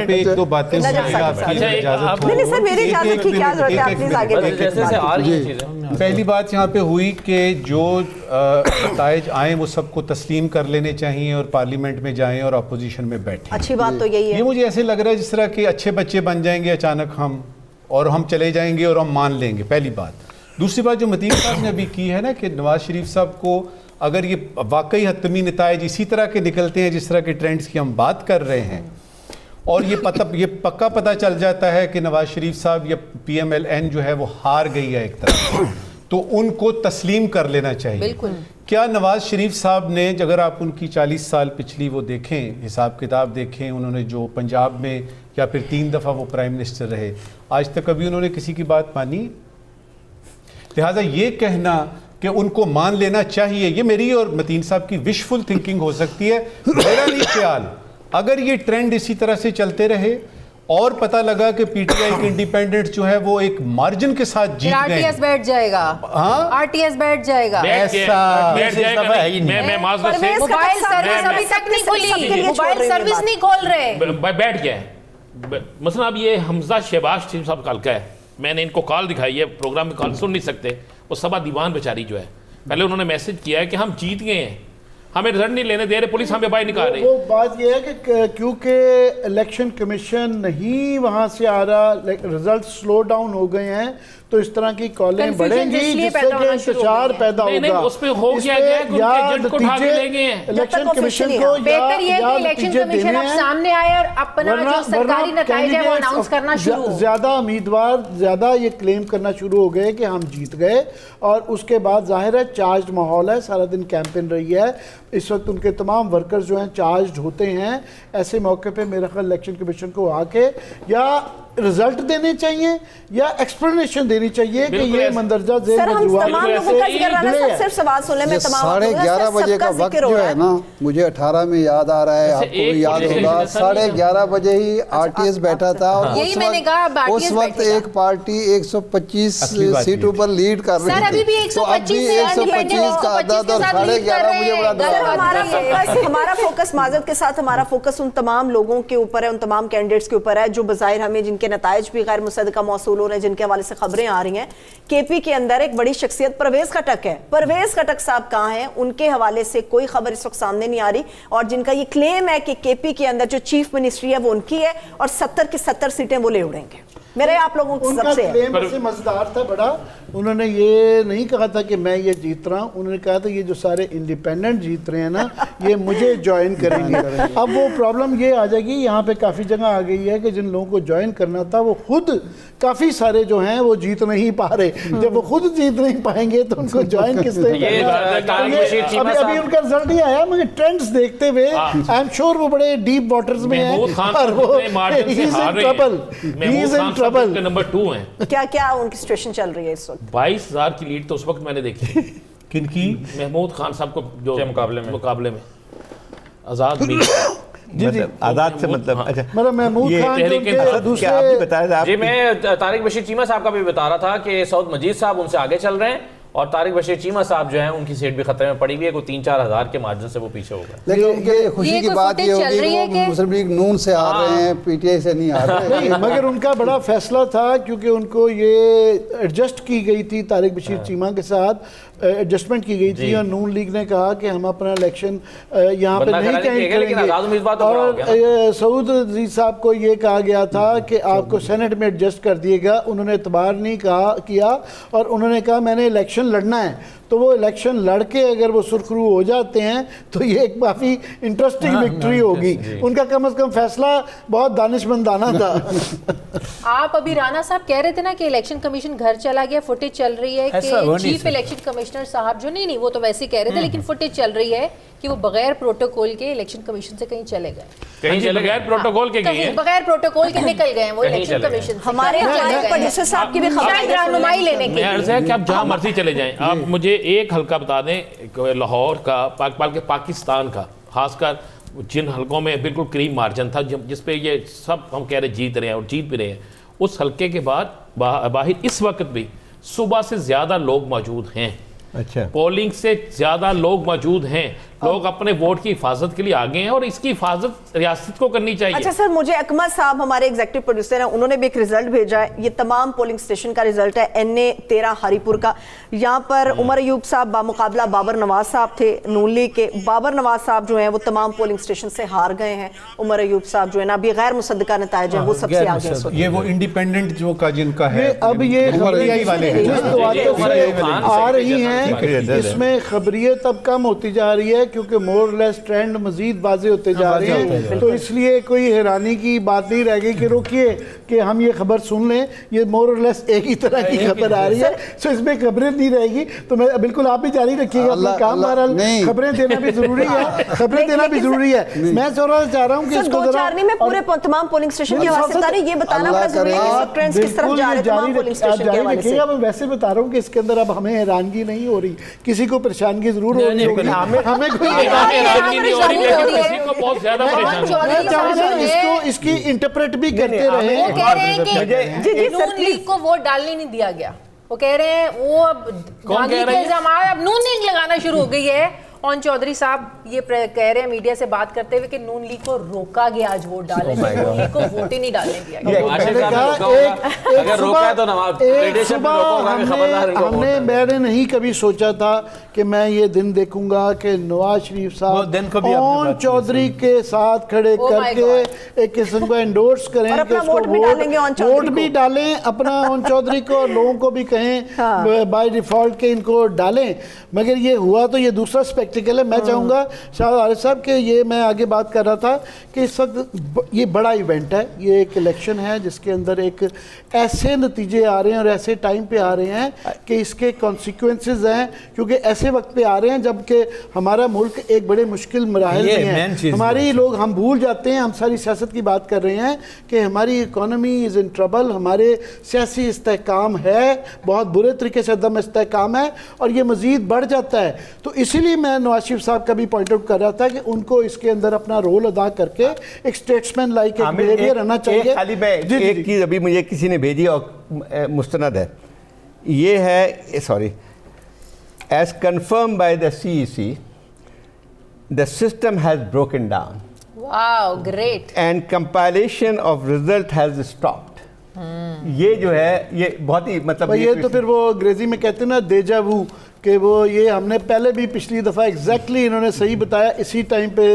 ایک دو باتیں پہلی بات یہاں پہ ہوئی کہ جو نتائج آئیں وہ سب کو تسلیم کر لینے چاہیے اور پارلیمنٹ میں جائیں اور اپوزیشن میں بیٹھیں. اچھی بات تو یہی ہے. یہ مجھے ایسے لگ رہا ہے جس طرح کہ اچھے بچے بن جائیں گے اچانک ہم، اور ہم چلے جائیں گے اور ہم مان لیں گے. پہلی بات. دوسری بات جو متین صاحب نے ابھی کی ہے نا کہ نواز شریف صاحب کو اگر یہ واقعی حتمی نتائج اسی طرح کے نکلتے ہیں جس طرح کے ٹرینڈز کی ہم بات کر رہے ہیں، اور یہ پکا پتہ چل جاتا ہے کہ نواز شریف صاحب یا پی ایم ایل این جو ہے وہ ہار گئی ہے ایک طرح، تو ان کو تسلیم کر لینا چاہیے. بالکل. کیا نواز شریف صاحب نے، اگر آپ ان کی 40 سال پچھلی وہ دیکھیں، حساب کتاب دیکھیں، انہوں نے جو پنجاب میں یا پھر 3 دفعہ وہ پرائم منسٹر رہے، آج تک کبھی انہوں نے کسی کی بات مانی؟ لہٰذا یہ کہنا کہ ان کو مان لینا چاہیے، یہ میری اور متین صاحب کی وشفل تھنکنگ ہو سکتی ہے. میرا نہیں خیال، اگر یہ ٹرینڈ اسی طرح سے چلتے رہے اور پتہ لگا کہ پی ٹی آئی کے انڈیپینڈنٹ جو ہے وہ ایک مارجن کے ساتھ جیت گئے، آر ٹی ایس بیٹھ جائے گا. ہاں آر ٹی ایس بیٹھ جائے گا. میں معذرت سے موبائل سروس ابھی تک نہیں کھلی، موبائل سروس نہیں کھول رہے، بیٹھ گیا ہے. مثلا اب یہ حمزہ شہباز شریف صاحب کا حلقہ ہے، میں نے ان کو کال دکھائی ہے، پروگرام میں کال سن نہیں سکتے، وہ سبا دیوان بیچاری جو ہے، پہلے انہوں نے میسج کیا ہے کہ ہم جیت گئے ہیں، ہمیں رزلٹ نہیں لینے دے رہے، پولیس ہمیں باہر نکال رہی ہے. وہ بات یہ ہے کہ کیونکہ الیکشن کمیشن نہیں وہاں سے آ رہا، رزلٹ سلو ڈاؤن ہو گئے ہیں، تو اس طرح کی کالیں بڑھیں گی جس سے کہ انتشار پیدا ہوگا. اس پہ ہو گیا ہے کہ ان کے جج کو اٹھا کے لے گئے ہیں. الیکشن کمیشن کو بہتر یہ کہ الیکشن کمیشن اب سامنے آئے اور اپنا جو سرکاری نتائج ہے وہ اناؤنس کرنا شروع ہو. زیادہ امیدوار زیادہ یہ کلیم کرنا شروع ہو گئے کہ ہم جیت گئے، اور اس کے بعد ظاہر ہے چارجڈ ماحول ہے، سارا دن کیمپین رہی ہے. اس وقت ان کے تمام ورکرز جو ہیں چارجڈ ہوتے ہیں. ایسے موقع پہ میرا خیال الیکشن کمیشن کو آ کے یا رزلٹ دینے چاہیے یا ایکسپلینیشن دینی چاہیے کہ یہ مندرجہ ذیل وجوہات صرف سوال سن لیں. میں تمام 11:30 بجے کا وقت جو ہے نا، مجھے 18 میں یاد آ رہا ہے، آپ کو بھی یاد ہوگا، 11:30 بجے ہی آر ٹی ایس بیٹھا تھا، اور اس وقت ایک پارٹی 125 سیٹوں پر لیڈ کر رہی تھی، تو اب بھی 125 کا عدد اور 11:30 مجھے بڑا ہمارا فوکس معذرت کے ساتھ ہمارا فوکس ان تمام لوگوں کے اوپر ہے، ان تمام کینڈیڈیٹس کے اوپر ہے جو بظاہر ہمیں جن کے نتائج بھی غیر مصدقہ موصول ہو رہے ہیں، جن کے حوالے سے خبریں آ رہی ہیں. کے پی کے اندر ایک بڑی شخصیت پرویز خٹک ہے. پرویز خٹک صاحب کہاں ہیں؟ ان کے حوالے سے کوئی خبر اس وقت سامنے نہیں آ رہی، اور جن کا یہ کلیم ہے کہ کے پی کے اندر جو چیف منسٹری ہے وہ ان کی ہے اور 70 کی 70 سیٹیں وہ لے اڑیں گے. میرے آپ لوگوں کی سب سے کلیم سے مزدار تھا بڑا. انہوں نے یہ نہیں کہا تھا کہ میں یہ جیت رہا ہوں، انہوں نے کہا تھا یہ جو سارے انڈیپینڈنٹ جیت رہے ہیں نا یہ مجھے جوائن کریں گے. اب وہ پرابلم یہ آ جائے گی، یہاں پہ کافی جگہ آ گئی ہے کہ جن لوگوں کو جوائن کرنا تھا وہ خود کافی سارے جو ہیں وہ جیت نہیں پا رہے. جب وہ خود جیت نہیں پائیں گے تو ان کو جوائن کس طرح کرنا؟ ابھی ان کا رزلٹ نہیں آیا، مگر ٹرینڈز دیکھتے ہوئے آئی ایم شور وہ بڑے ڈیپ واٹرز میں ہیں اور وہ he is in trouble, he is in trouble. Number 2 ہیں. کیا ان کی سچویشن چل رہی ہے اس وقت؟ 22,000 کی لیڈ تو اس وقت میں نے دیکھی. کن کی؟ محمود خان صاحب کو جو مقابلے میں آزاد جی آزاد سے مطلب اچھا محمود خان جی میں طارق بشیر چیمہ صاحب کا بھی بتا رہا تھا کہ سعود مجید صاحب ان سے آگے چل رہے ہیں، اور طارق بشیر چیمہ صاحب جو ہیں ان کی سیٹ بھی خطرے میں پڑی ہوئی ہے، کوئی 3-4 ہزار کے مارجن سے وہ پیچھے ہو گئے. لیکن یہ خوشی کی بات یہ ہوگی کہ وہ مسلم لیگ نون سے آ رہے ہیں، پی ٹی آئی سے نہیں آ رہے ہیں. مگر ان کا بڑا فیصلہ تھا کیونکہ ان کو یہ ایڈجسٹ کی گئی تھی طارق بشیر چیمہ کے ساتھ، ایڈجسٹمنٹ کی گئی تھی، اور نون لیگ نے کہا کہ ہم اپنا الیکشن یہاں پہ نہیں کریں گے، اور سعود عزیز صاحب کو یہ کہا گیا تھا کہ آپ کو سینٹ میں ایڈجسٹ کر دیے گا. انہوں نے اعتبار نہیں کیا اور انہوں نے کہا میں نے الیکشن لڑنا ہے. تو وہ الیکشن لڑ کے اگر وہ سرخرو ہو جاتے ہیں تو یہ ایک کافی انٹرسٹنگ وکٹری ہوگی. ان کا کم از کم فیصلہ بہت دانشمندانہ تھا. آپ ابھی رانا صاحب کہہ رہے تھے نا کہ الیکشن کمیشن گھر چلا گیا، فوٹیج چل رہی ہے کہ چیف الیکشن کمشنر صاحب جو نہیں وہ تو ویسے ہی کہہ رہے تھے، لیکن فوٹیج چل رہی ہے کہ وہ بغیر پروٹوکول کے الیکشن کمیشن سے کہیں چلے گئے، کہیں چلے بغیر پروٹوکول کے گئے، بغیر پروٹوکول کے نکل گئے وہ الیکشن کمیشن. ہمارے پروڈیوسر صاحب کی بھی خبر رہنمائی لینے کی. میں عرض ہے کہ آپ جہاں مرضی چلے جائیں. آپ مجھے ایک حلقہ بتا دیں لاہور کا، بلکہ پاکستان کا، خاص کر جن حلقوں میں بالکل قریب مارجن تھا جس پہ یہ سب ہم کہہ رہے جیت رہے ہیں اور جیت بھی رہے ہیں، اس حلقے کے بعد باہر اس وقت بھی صبح سے زیادہ لوگ موجود ہیں. اچھا، پولنگ سے زیادہ لوگ موجود ہیں، لوگ اپنے ووٹ کی حفاظت کے لیے آگے ہیں اور اس کی حفاظت ریاست کو کرنی چاہیے. اچھا سر, مجھے اکمل صاحب ہمارے ایگزیکٹو پروڈیوسر ہیں, انہوں نے بھی ایک رزلٹ بھیجا ہے. یہ تمام پولنگ اسٹیشن کا رزلٹ ہے NA 13 ہری پور کا. یہاں پر عمر ایوب صاحب بامقابلہ بابر نواز صاحب تھے نون لیگ کے. بابر نواز صاحب جو ہیں وہ تمام پولنگ اسٹیشن سے ہار گئے ہیں. عمر ایوب صاحب جو ہے نا ابھی غیر مصدقہ نتائج ہیں وہ سب سے آگے ہیں. یہ وہ انڈیپینڈنٹ جو کا جن کا ہے, اب یہ خبریائی والے ہیں جس تواتر سے آ رہی ہیں, اس میں خبریت اب کم ہوتی جا رہی ہے کیونکہ مور لیس ٹرینڈ مزید واضح ہوتے جا رہے ہیں. تو اس لیے کوئی حیرانی کی بات نہیں رہ گئی کہ روکیے کہ ہم یہ خبر سن لیں, یہ مور لیس ایک ہی طرح کی خبر آ رہی ہے. سو اس میں خبریں نہیں رہے گی. تو میں بالکل آپ بھی جاری رکھیے گا اپنا کام, بہرحال خبریں دینا بھی ضروری ہے, خبریں دینا بھی ضروری ہے. میں ذرا چاہ رہا ہوں کہ اس کو ذرا میں پورے تمام پولنگ اسٹیشن کے حوالے سے تاریخ یہ بتانا بڑا ضروری ہے کہ ٹرینڈز کس طرف جا رہے ہیں تمام پولنگ اسٹیشن کے حوالے سے. میں ویسے بتا رہا ہوں کہ اس کے اندر اب ہمیں حیرانگی نہیں ہو رہی, کسی کو پریشانگی ضرور ہو رہی ہوگی, ہمیں کوئی اس کی انٹرپریٹ بھی کرتے رہے. وہ کہہ رہے ہیں کہ نون لیگ کو ووٹ ڈالنے نہیں دیا گیا. وہ کہہ رہے ہیں وہ اب گاندھی کے الزامات, اب نون لیگ لگانا شروع ہو گئی ہے. اون چودھری صاحب یہ کہہ رہے ہیں میڈیا سے بات کرتے ہوئے کہ نون لیگ کو روکا گیا آج ووٹ ڈالنے سے, نون لیگ کو ووٹ ہی نہیں ڈالنے دیا گیا. میں نے نہیں کبھی سوچا تھا کہ میں یہ دن دیکھوں گا کہ نواز شریف صاحب اون چودھری کے ساتھ کھڑے کر کے ایک قسم کو انڈورس کریں کہ اس کو ووٹ بھی ڈالیں اپنا اون چودھری کو, اور لوگوں کو بھی کہیں بائی ڈیفالٹ کہ ان کو ڈالیں. مگر یہ ہوا تو یہ دوسرا اسپیکٹیکل ہے. میں چاہوں گا شاہد عارف صاحب کہ یہ میں آگے بات کر رہا تھا کہ اس وقت یہ بڑا ایونٹ ہے, یہ ایک الیکشن ہے جس کے اندر ایک ایسے نتیجے آ رہے ہیں اور ایسے ٹائم پہ آ رہے ہیں کہ اس کے کانسیکوینسز ہیں, کیونکہ ایسے وقت پہ آ رہے ہیں جب کہ ہمارا ملک ایک بڑے مشکل مراحل میں ہے. ہماری لوگ ہم بھول جاتے ہیں, ہم ساری سیاست کی بات کر رہے ہیں کہ ہماری اکانومی از ان ٹربل, ہمارے سیاسی استحکام ہے, بہت برے طریقے سے عدم استحکام ہے اور یہ مزید بڑھ جاتا ہے. تو اسی لیے میں نواز شریف صاحب کا بھی پوائنٹ آؤٹ کر رہا تھا کہ ان کو اس کے اندر اپنا رول ادا کر کے ایک اسٹیٹسمین لائک ایک بیہیویئر رہنا چاہیے. خالی میں ایک چیز ابھی مجھے کسی نے بھیجی اور مستند ہے, یہ ہے sorry as confirm by the CEC the system has broken down. Wow, great. And compilation of result has stopped. یہ جو ہے یہ بہت ہی مطلب یہ تو پھر وہ انگریزی میں کہتے ہیں نا دیجا وو, کہ وہ یہ ہم نے پہلے بھی پچھلی دفعہ ایگزیکٹلی انہوں نے صحیح بتایا اسی ٹائم پہ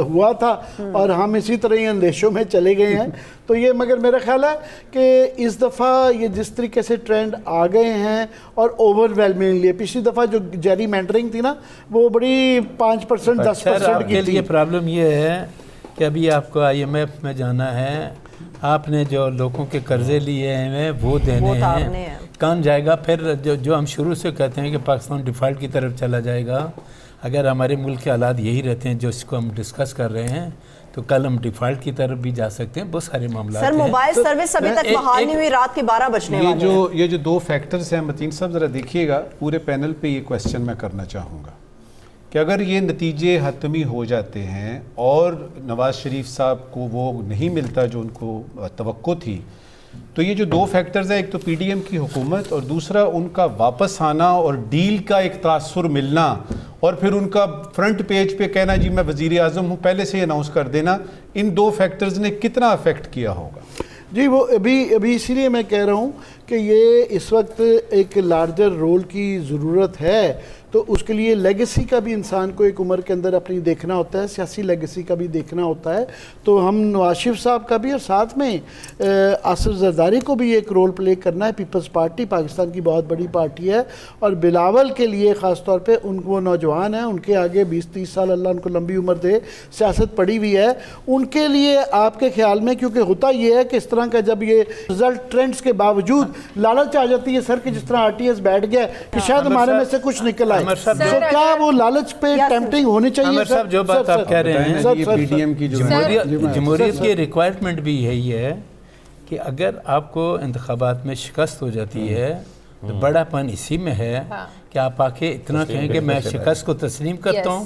ہوا تھا اور ہم اسی طرح ہی اندیشوں میں چلے گئے ہیں. تو یہ مگر میرا خیال ہے کہ اس دفعہ یہ جس طریقے سے ٹرینڈ آ گئے ہیں اور اوور ویلمنگلی, پچھلی دفعہ جو جیری مینٹرنگ تھی نا وہ بڑی 5% 10% کی تھی. پرابلم یہ ہے کہ ابھی آپ کو IMF میں جانا ہے, آپ نے جو لوگوں کے قرضے لیے ہیں وہ دینے ہیں, کون جائے گا؟ پھر جو ہم شروع سے کہتے ہیں کہ پاکستان ڈیفالٹ کی طرف چلا جائے گا, اگر ہمارے ملک کے حالات یہی رہتے ہیں جو اس کو ہم ڈسکس کر رہے ہیں تو کل ہم ڈیفالٹ کی طرف بھی جا سکتے ہیں. بہت سارے معاملات ہیں. سر موبائل سروس ابھی تک بحال نہیں ہوئی, رات کے 12 بجنے والے ہیں. یہ جو دو فیکٹرز ہیں متین صاحب ذرا دیکھیے گا, پورے پینل پہ یہ کویسچن میں کرنا چاہوں گا کہ اگر یہ نتیجے حتمی ہو جاتے ہیں اور نواز شریف صاحب کو وہ نہیں ملتا جو ان کو توقع تھی, تو یہ جو دو فیکٹرز ہیں, ایک تو PDM کی حکومت اور دوسرا ان کا واپس آنا اور ڈیل کا ایک تاثر ملنا اور پھر ان کا فرنٹ پیج پہ کہنا جی میں وزیر اعظم ہوں, پہلے سے اناؤنس کر دینا, ان دو فیکٹرز نے کتنا افیکٹ کیا ہوگا؟ جی وہ ابھی اسی لیے میں کہہ رہا ہوں کہ یہ اس وقت ایک لارجر رول کی ضرورت ہے. تو اس کے لیے لیگیسی کا بھی انسان کو ایک عمر کے اندر اپنی دیکھنا ہوتا ہے, سیاسی لیگیسی کا بھی دیکھنا ہوتا ہے. تو ہم نواز شریف صاحب کا بھی اور ساتھ میں آصف زرداری کو بھی ایک رول پلے کرنا ہے. پیپلز پارٹی پاکستان کی بہت بڑی پارٹی ہے اور بلاول کے لیے خاص طور پہ وہ نوجوان ہیں, ان کے آگے 20-30 سال اللہ ان کو لمبی عمر دے, سیاست پڑی ہوئی ہے, ان کے لیے آپ کے خیال میں, کیونکہ ہوتا یہ ہے کہ اس طرح کا جب یہ رزلٹ ٹرینڈز کے باوجود لالچ آ جاتی ہے سر کہ جس طرح RTS بیٹھ گیا کہ شاید ہمارے میں سے کچھ نکل آئے, تو کیا وہ لالچ پہ ٹیمپٹنگ ہونی چاہیے؟ عمر صاحب جو بات آپ کہہ رہے ہیں, یہ PDM کی جمہوریت کی ریکوائرمنٹ بھی یہی ہے کہ اگر آپ کو انتخابات میں شکست ہو جاتی ہے تو بڑا پن اسی میں ہے کہ آپ آ کے اتنا کہیں کہ میں شکست کو تسلیم کرتا ہوں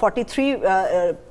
43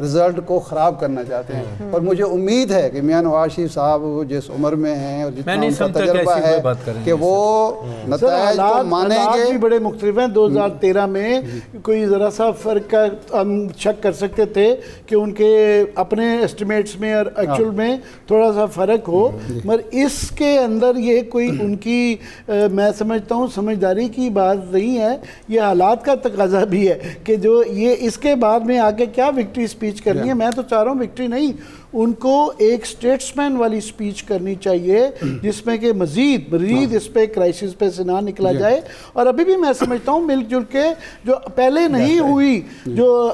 رزلٹ کو خراب کرنا چاہتے ہیں. اور مجھے امید ہے کہ میاں نواز شریف صاحب جس عمر میں ہیں اور جتنا ان کا تجربہ ہے کہ وہ نتائج کو مانیں گے. بھی بڑے مختلف ہیں. 2013 میں کوئی ذرا سا فرق کا ہم شک کر سکتے تھے کہ ان کے اپنے ایسٹیمیٹس میں اور ایکچول میں تھوڑا سا فرق ہو, مگر اس کے اندر یہ کوئی ان کی میں سمجھتا ہوں سمجھداری کی بات نہیں ہے, یہ حالات کا تقاضا بھی ہے کہ جو یہ اس کے بعد میں آگے کیا وکٹری سپیچ کرنی ہے. میں تو چاہ رہا ہوں وکٹری نہیں, ان کو ایک سٹیٹسمین والی سپیچ کرنی چاہیے جس میں کہ مزید اس پہ کرائسس پہ سے نہ نکلا جائے. اور ابھی بھی میں سمجھتا ہوں مل جل کے جو پہلے نہیں ہوئی, جو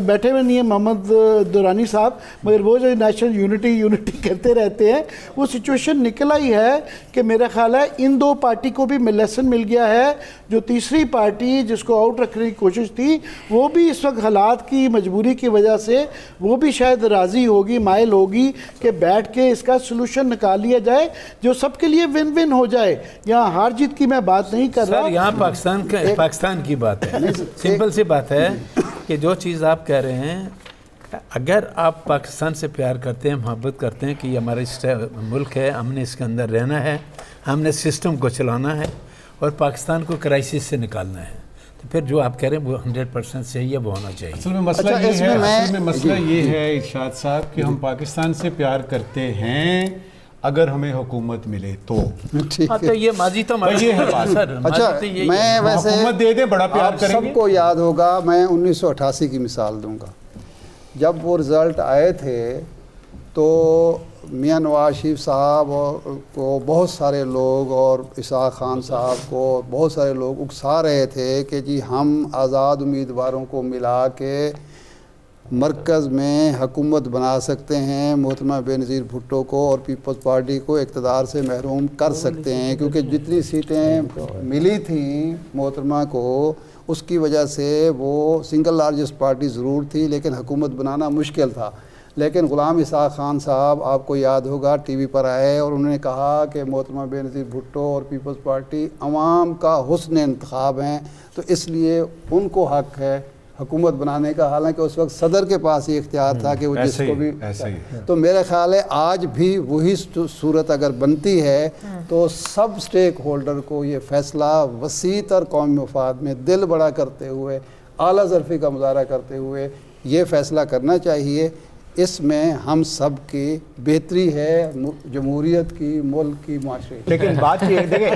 بیٹھے ہوئے نہیں ہیں محمد دورانی صاحب, مگر وہ جو نیشنل یونٹی کرتے رہتے ہیں, وہ سچویشن نکل آئی ہے کہ میرا خیال ہے ان دو پارٹی کو بھی لیسن مل گیا ہے. جو تیسری پارٹی جس کو آؤٹ رکھنے کی کوشش تھی وہ بھی اس وقت حالات کی مجبوری کی وجہ سے وہ بھی شاید راضی ہوگی, مائل ہوگی کہ بیٹھ کے اس کا سلوشن نکال لیا جائے جو سب کے لیے ون ون ہو جائے. یہاں ہار جیت کی میں بات نہیں کر رہا. یہاں پاکستان کی بات ہے, سمپل سی بات ہے کہ جو چیز آپ کہہ رہے ہیں, اگر آپ پاکستان سے پیار کرتے ہیں, محبت کرتے ہیں کہ یہ ہمارا ملک ہے, ہم نے اس کے اندر رہنا ہے, ہم نے سسٹم کو چلانا ہے اور پاکستان کو کرائسس سے نکالنا ہے, تو پھر جو آپ کہہ رہے ہیں وہ 100% صحیح ہے, وہ ہونا چاہیے. اصل میں مسئلہ یہ ہے ارشاد صاحب کہ ہم پاکستان سے پیار کرتے ہیں اگر ہمیں حکومت ملے تو. یہ ماضی تو یہ ہے. اچھا میں ویسے حکومت دے دیں, بڑا پیار کریں گے. سب کو یاد ہوگا, میں 1988 کی مثال دوں گا. جب وہ رزلٹ آئے تھے تو میاں نواز شریف صاحب کو بہت سارے لوگ اور اسحاق خان صاحب کو بہت سارے لوگ اکسا رہے تھے کہ جی ہم آزاد امیدواروں کو ملا کے مرکز میں حکومت بنا سکتے ہیں, محترمہ بے نظیر بھٹو کو اور پیپلز پارٹی کو اقتدار سے محروم کر سکتے ہیں, کیونکہ جتنی سیٹیں ملی تھیں محترمہ کو اس کی وجہ سے وہ سنگل لارجسٹ پارٹی ضرور تھی لیکن حکومت بنانا مشکل تھا. لیکن غلام اسحاق خان صاحب آپ کو یاد ہوگا ٹی وی پر آئے اور انہوں نے کہا کہ محترمہ بے نظیر بھٹو اور پیپلز پارٹی عوام کا حسن انتخاب ہیں, تو اس لیے ان کو حق ہے حکومت بنانے کا, حالانکہ اس وقت صدر کے پاس ہی اختیار تھا کہ وہ جس کو بھی. تو میرا خیال ہے آج بھی وہی صورت اگر بنتی ہے تو سب سٹیک ہولڈر کو یہ فیصلہ وسیع تر قومی مفاد میں دل بڑا کرتے ہوئے, اعلیٰ ظرفی کا مظاہرہ کرتے ہوئے یہ فیصلہ کرنا چاہیے. اس میں ہم سب کی بہتری ہے, جمہوریت کی, ملک کی, معاشرے کی. لیکن بات یہ ہے دیکھیں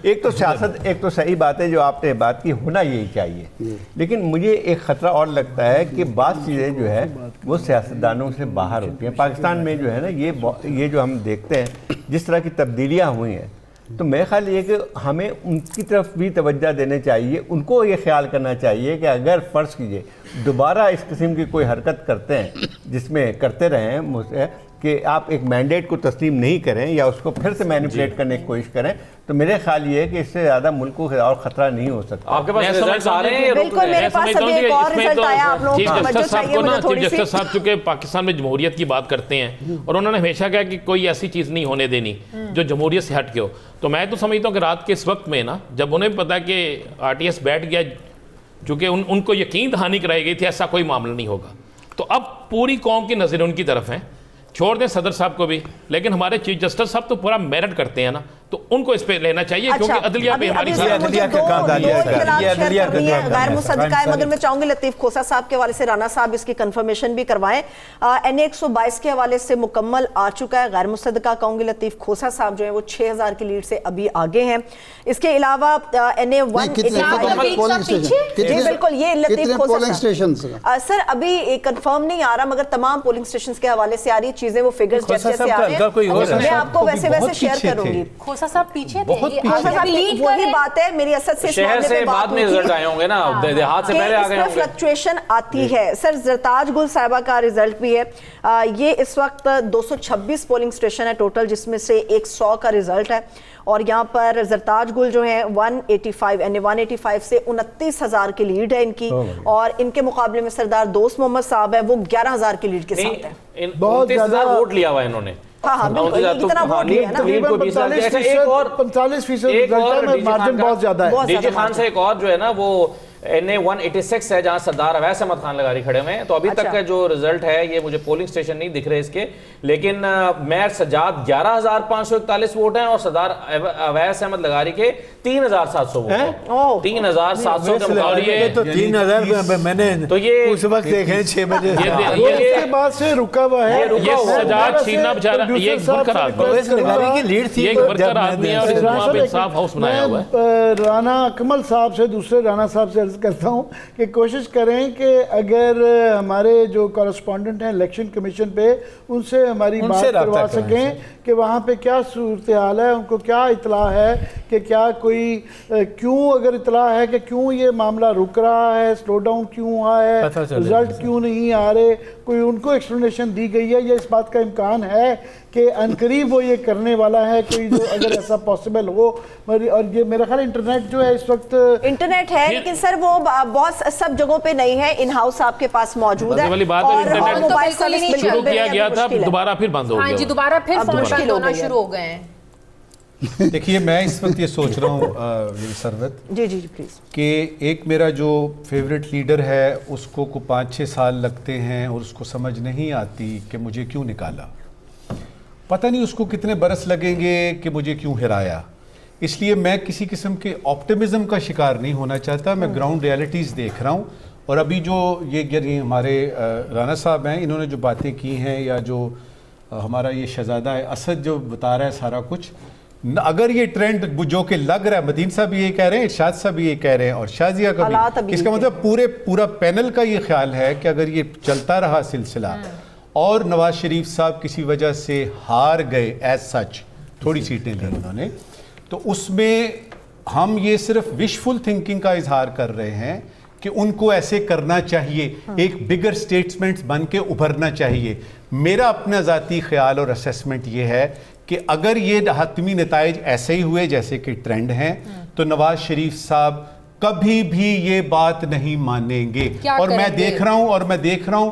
ایک تو سیاست, ایک تو صحیح بات ہے جو آپ نے بات کی, ہونا یہی چاہیے. لیکن مجھے ایک خطرہ اور لگتا ہے کہ بعض چیزیں جو ہے وہ سیاستدانوں سے باہر ہوتی ہیں. پاکستان میں جو ہے نا یہ جو ہم دیکھتے ہیں جس طرح کی تبدیلیاں ہوئی ہیں, تو میرا خیال یہ کہ ہمیں ان کی طرف بھی توجہ دینے چاہیے. ان کو یہ خیال کرنا چاہیے کہ اگر فرض کیجئے دوبارہ اس قسم کی کوئی حرکت کرتے ہیں جس میں کرتے رہیں کہ آپ ایک مینڈیٹ کو تسلیم نہیں کریں یا اس کو پھر سے مینیپولیٹ کرنے کی کوشش کریں, تو میرے خیال یہ ہے کہ اس سے زیادہ ملک کو اور خطرہ نہیں ہو سکتا. آپ کے پاس ریزلٹس آ رہے ہیں, بالکل میرے پاس ابھی ایک اور ریزلٹ آیا, آپ لوگوں کو توجہ چاہیے مجھے تھوڑی سی. چیف جسٹس صاحب چونکہ پاکستان میں جمہوریت کی بات کرتے ہیں اور انہوں نے ہمیشہ کہا کہ کوئی ایسی چیز نہیں ہونے دینی جو جمہوریت سے ہٹ کے ہو, تو میں تو سمجھتا ہوں کہ رات کے اس وقت میں نا جب انہیں بھی پتا کہ RTS بیٹھ گیا, چونکہ ان کو یقین دہانی کرائی گئی تھی ایسا کوئی معاملہ نہیں ہوگا, تو اب پوری قوم کی نظریں ان کی طرف ہیں. چھوڑ دیں صدر صاحب کو بھی, لیکن ہمارے چیف جسٹس صاحب تو پورا میرٹ کرتے ہیں نا, تو ان کو اس پہ لینا چاہیے کیونکہ عدلیہ پہ ہماری غیر مصدقہ ہے. مگر میں چاہوں گی لطیف کھوسا صاحب کے حوالے سے رانا صاحب اس کی کنفرمیشن بھی کروائیں. NA 122 کے حوالے سے مکمل آ چکا ہے, غیر مصدقہ کہوں گی لطیف کھوسا صاحب جو ہیں وہ 6000 کی لیڈ سے ابھی آگے ہیں. اس کے علاوہ NA 185 بالکل یہ لطیف کھوسا سر ابھی کنفرم نہیں آ رہا, مگر تمام پولنگ اسٹیشنز کے حوالے سے آ رہی چیزیں وہ فگرز جیسے سے آ رہے ہیں, میں آپ کو ویسے شیئر کروں گی. کھوسا صاحب پیچھے تھے, وہی بات ہے میری اسد سے شہر سے بعد میں رزلٹ آئے ہوں گے نا, دیہات سے پہلے آ گئے ہوں گے. فلکچویشن آتی ہے. سر زرتاج گل صاحبہ کا رزلٹ بھی ہے, یہ اس وقت 226 پولنگ اسٹیشن ہے ٹوٹل, جس میں سے 100 کا رزلٹ ہے. اور یہاں پر زرتاج گل جو ہیں 185 سے 29,000 کی لیڈ ہے ان کی, اور ان کے مقابلے میں سردار دوست محمد صاحب ہے وہ 11,000 کی لیڈ کے ساتھ ہے. 29,000 ووٹ لیا ہوا ہے انہوں نے. ہاں بالکل اتنا ووٹ لیا نا, 45% مارجن بہت زیادہ ہے. ڈی جی خان سے ایک اور جو ہے نا وہ NA 186 ہے جہاں سردار اویس احمد خان لغاری کھڑے ہوئے ہیں. تو ابھی تک کا جو رزلٹ ہے یہ مجھے پولنگ سٹیشن نہیں دکھ رہے اس کے, لیکن میئر سجاد 11,541 ووٹ ہیں اور سردار اویس احمد لغاری کے 3,700 ووٹ ہیں. 3,700 کے مقابلے تو 3,000 میں نے تو یہ اس وقت دیکھے 6 بجے اس کے بعد سے رکا ہوا ہے. یہ سجاد چھینا بچارا یہ ایک برکر آدمی کی لیڈ تھی. یہ ایک برکر آدمی ہے اور اس کو وہاں پہ انصاف ہاؤس بنایا ہوا ہے. رانا اکمل صاحب سے, دوسرے رانا صاحب سے عرض کرتا ہوں کہ کوشش کریں کہ اگر ہمارے جو کورسپونڈنٹ ہیں الیکشن کمیشن پہ, ان سے ہماری بات کروا سکیں کہ وہاں پہ کیا صورتحال ہے, ان کو کیا اطلاع ہے کہ کیا کوئی کیوں, اگر اطلاع ہے کہ کیوں یہ معاملہ رک رہا ہے, سلو ڈاؤن کیوں ہوا ہے, رزلٹ کیوں نہیں آ رہے, کوئی ان کو ایکسپلینیشن دی گئی ہے یا اس بات کا امکان ہے کہ عنقریب وہ یہ کرنے والا ہے کوئی, جو اگر ایسا پاسبل ہو. اور یہ میرا خیال انٹرنیٹ جو ہے اس وقت انٹرنیٹ ہے لیکن سر وہ بہت سب جگہوں پہ نہیں ہے, ان ہاؤس آپ کے پاس موجود ہے والی بات ہے, اور انٹرنیٹ موبائل سروس شروع کیا گیا تھا دوبارہ پھر بند ہو ہاں گیا. جی دوبارہ پھر فون بند ہونا شروع ہو گئے ہیں. دیکھیے میں اس وقت یہ سوچ رہا ہوں سروت جی جی پلیز کہ ایک میرا جو فیوریٹ لیڈر ہے اس کو 5-6 سال لگتے ہیں اور اس کو سمجھ نہیں آتی کہ مجھے کیوں نکالا, پتہ نہیں اس کو کتنے برس لگیں گے کہ مجھے کیوں ہرایا. اس لیے میں کسی قسم کے آپٹیمزم کا شکار نہیں ہونا چاہتا, میں گراؤنڈ ریالٹیز دیکھ رہا ہوں. اور ابھی جو یہ ہمارے رانا صاحب ہیں, انہوں نے جو باتیں کی ہیں, یا جو ہمارا یہ شہزادہ ہے اسد جو بتا رہا ہے سارا کچھ, اگر یہ ٹرینڈ جو کہ لگ رہا ہے, مدین صاحب بھی یہ کہہ رہے ہیں, ارشاد صاحب بھی یہ کہہ رہے ہیں, اور شازیہ کا بھی, اس کا مطلب پورا پینل کا یہ خیال ہے کہ اگر یہ چلتا رہا سلسلہ اور نواز شریف صاحب کسی وجہ سے ہار گئے ایز سچ, تھوڑی سیٹیں لی انہوں نے, تو اس میں ہم یہ صرف وشفل تھنکنگ کا اظہار کر رہے ہیں کہ ان کو ایسے کرنا چاہیے, ایک بگر سٹیٹسمنٹس بن کے ابھرنا چاہیے. میرا اپنا ذاتی خیال اور اسیسمنٹ یہ ہے کہ اگر یہ حتمی نتائج ایسے ہی ہوئے جیسے کہ ٹرینڈ ہیں تو نواز شریف صاحب کبھی بھی یہ بات نہیں مانیں گے. اور میں دیکھ رہا ہوں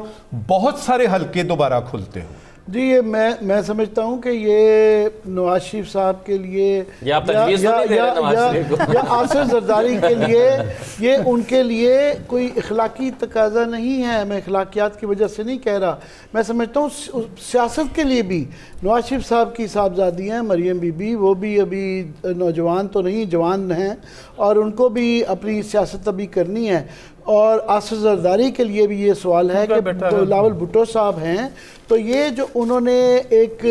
بہت سارے حلقے دوبارہ کھلتے ہوں. جی یہ میں سمجھتا ہوں کہ یہ نواز شریف صاحب کے لیے یا آصف زرداری کے لیے یہ ان کے لیے کوئی اخلاقی تقاضا نہیں ہے. میں اخلاقیات کی وجہ سے نہیں کہہ رہا, میں سمجھتا ہوں سیاست کے لیے بھی نواز شریف صاحب کی صاحبزادی ہیں مریم بی بی, وہ بھی ابھی نوجوان تو نہیں جوان ہیں اور ان کو بھی اپنی سیاست ابھی کرنی ہے. اور آصف زرداری کے لیے بھی یہ سوال ہے کہ بلاول بھٹو صاحب ہیں, تو یہ جو انہوں نے ایک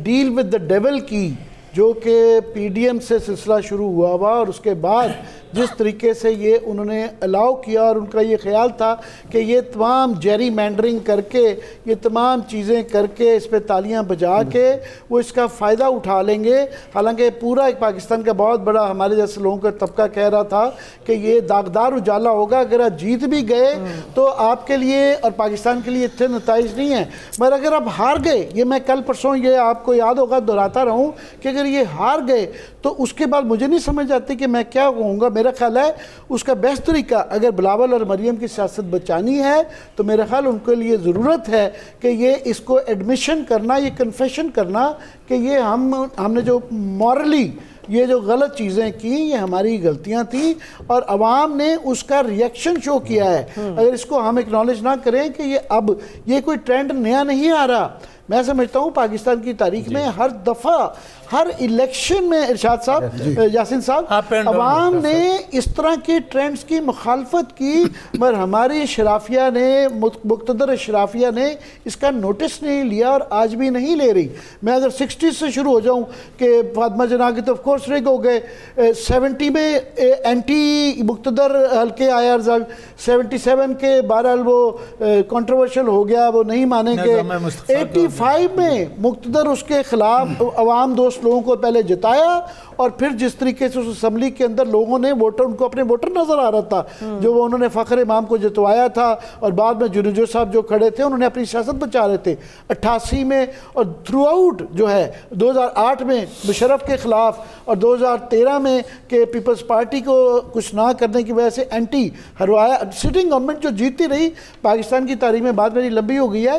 ڈیل ود دا ڈیول کی, جو کہ پی ڈی ایم سے سلسلہ شروع ہوا اور اس کے بعد جس طریقے سے یہ انہوں نے الاؤ کیا, اور ان کا یہ خیال تھا کہ یہ تمام جیری مینڈرنگ کر کے, یہ تمام چیزیں کر کے, اس پہ تالیاں بجا کے وہ اس کا فائدہ اٹھا لیں گے. حالانکہ پورا ایک پاکستان کا بہت بڑا ہمارے جیسے لوگوں کا طبقہ کہہ رہا تھا کہ یہ داغدار اجالا ہوگا, اگر آپ جیت بھی گئے تو آپ کے لیے اور پاکستان کے لیے اتنے نتائج نہیں ہیں, مگر اگر آپ ہار گئے, یہ میں کل پرسوں یہ آپ کو یاد ہوگا دہراتا رہوں کہ اگر یہ ہار گئے تو اس کے بعد مجھے نہیں سمجھ آتی کہ میں کیا کہوں گا. میرا خیال ہے اس کا بیسٹ طریقہ اگر بلاول اور مریم کی سیاست بچانی ہے تو میرا خیال ان کے لیے ضرورت ہے کہ یہ اس کو ایڈمیشن کرنا, یہ کنفیشن کرنا کہ یہ ہم نے جو مورلی یہ جو غلط چیزیں کی یہ ہماری غلطیاں تھیں اور عوام نے اس کا ریئیکشن شو کیا ہے. اگر اس کو ہم اکنالج نہ کریں کہ یہ کوئی ٹرینڈ نیا نہیں آ رہا. میں سمجھتا ہوں پاکستان کی تاریخ میں ہر دفعہ ہر الیکشن میں ارشاد صاحب یاسین صاحب عوام نے اس طرح کے ٹرینڈز کی مخالفت کی, مگر ہماری شرافیہ نے, مقتدر شرافیہ نے اس کا نوٹس نہیں لیا اور آج بھی نہیں لے رہی. میں اگر 60 سے شروع ہو جاؤں کہ فاطمہ جناح کی تو آف کورس رگ ہو گئے, 70 میں اینٹی مقتدر حلقے آیا رزلٹ, 77 کے بہرحال وہ کنٹروورشل ہو گیا, وہ نہیں مانیں گے, 85 میں مقتدر اس کے خلاف عوام دوست لوگوں کو پہلے جتایا اور پھر جس طریقے سے اس اسمبلی کے اندر لوگوں نے ووٹر, ان کو اپنے ووٹر نظر آ رہا تھا جو وہ انہوں نے فخر امام کو جتوایا تھا, اور بعد میں جنوجو صاحب جو کھڑے تھے انہوں نے اپنی سیاست بچا رہے تھے 88 میں, اور تھرو آؤٹ جو ہے 2008 میں مشرف کے خلاف اور 2013 میں کہ پیپلز پارٹی کو کچھ نہ کرنے کی وجہ سے اینٹی ہروایا. سٹنگ گورنمنٹ جو جیتتی رہی پاکستان کی تاریخ میں, بات میری لمبی ہو گئی ہے,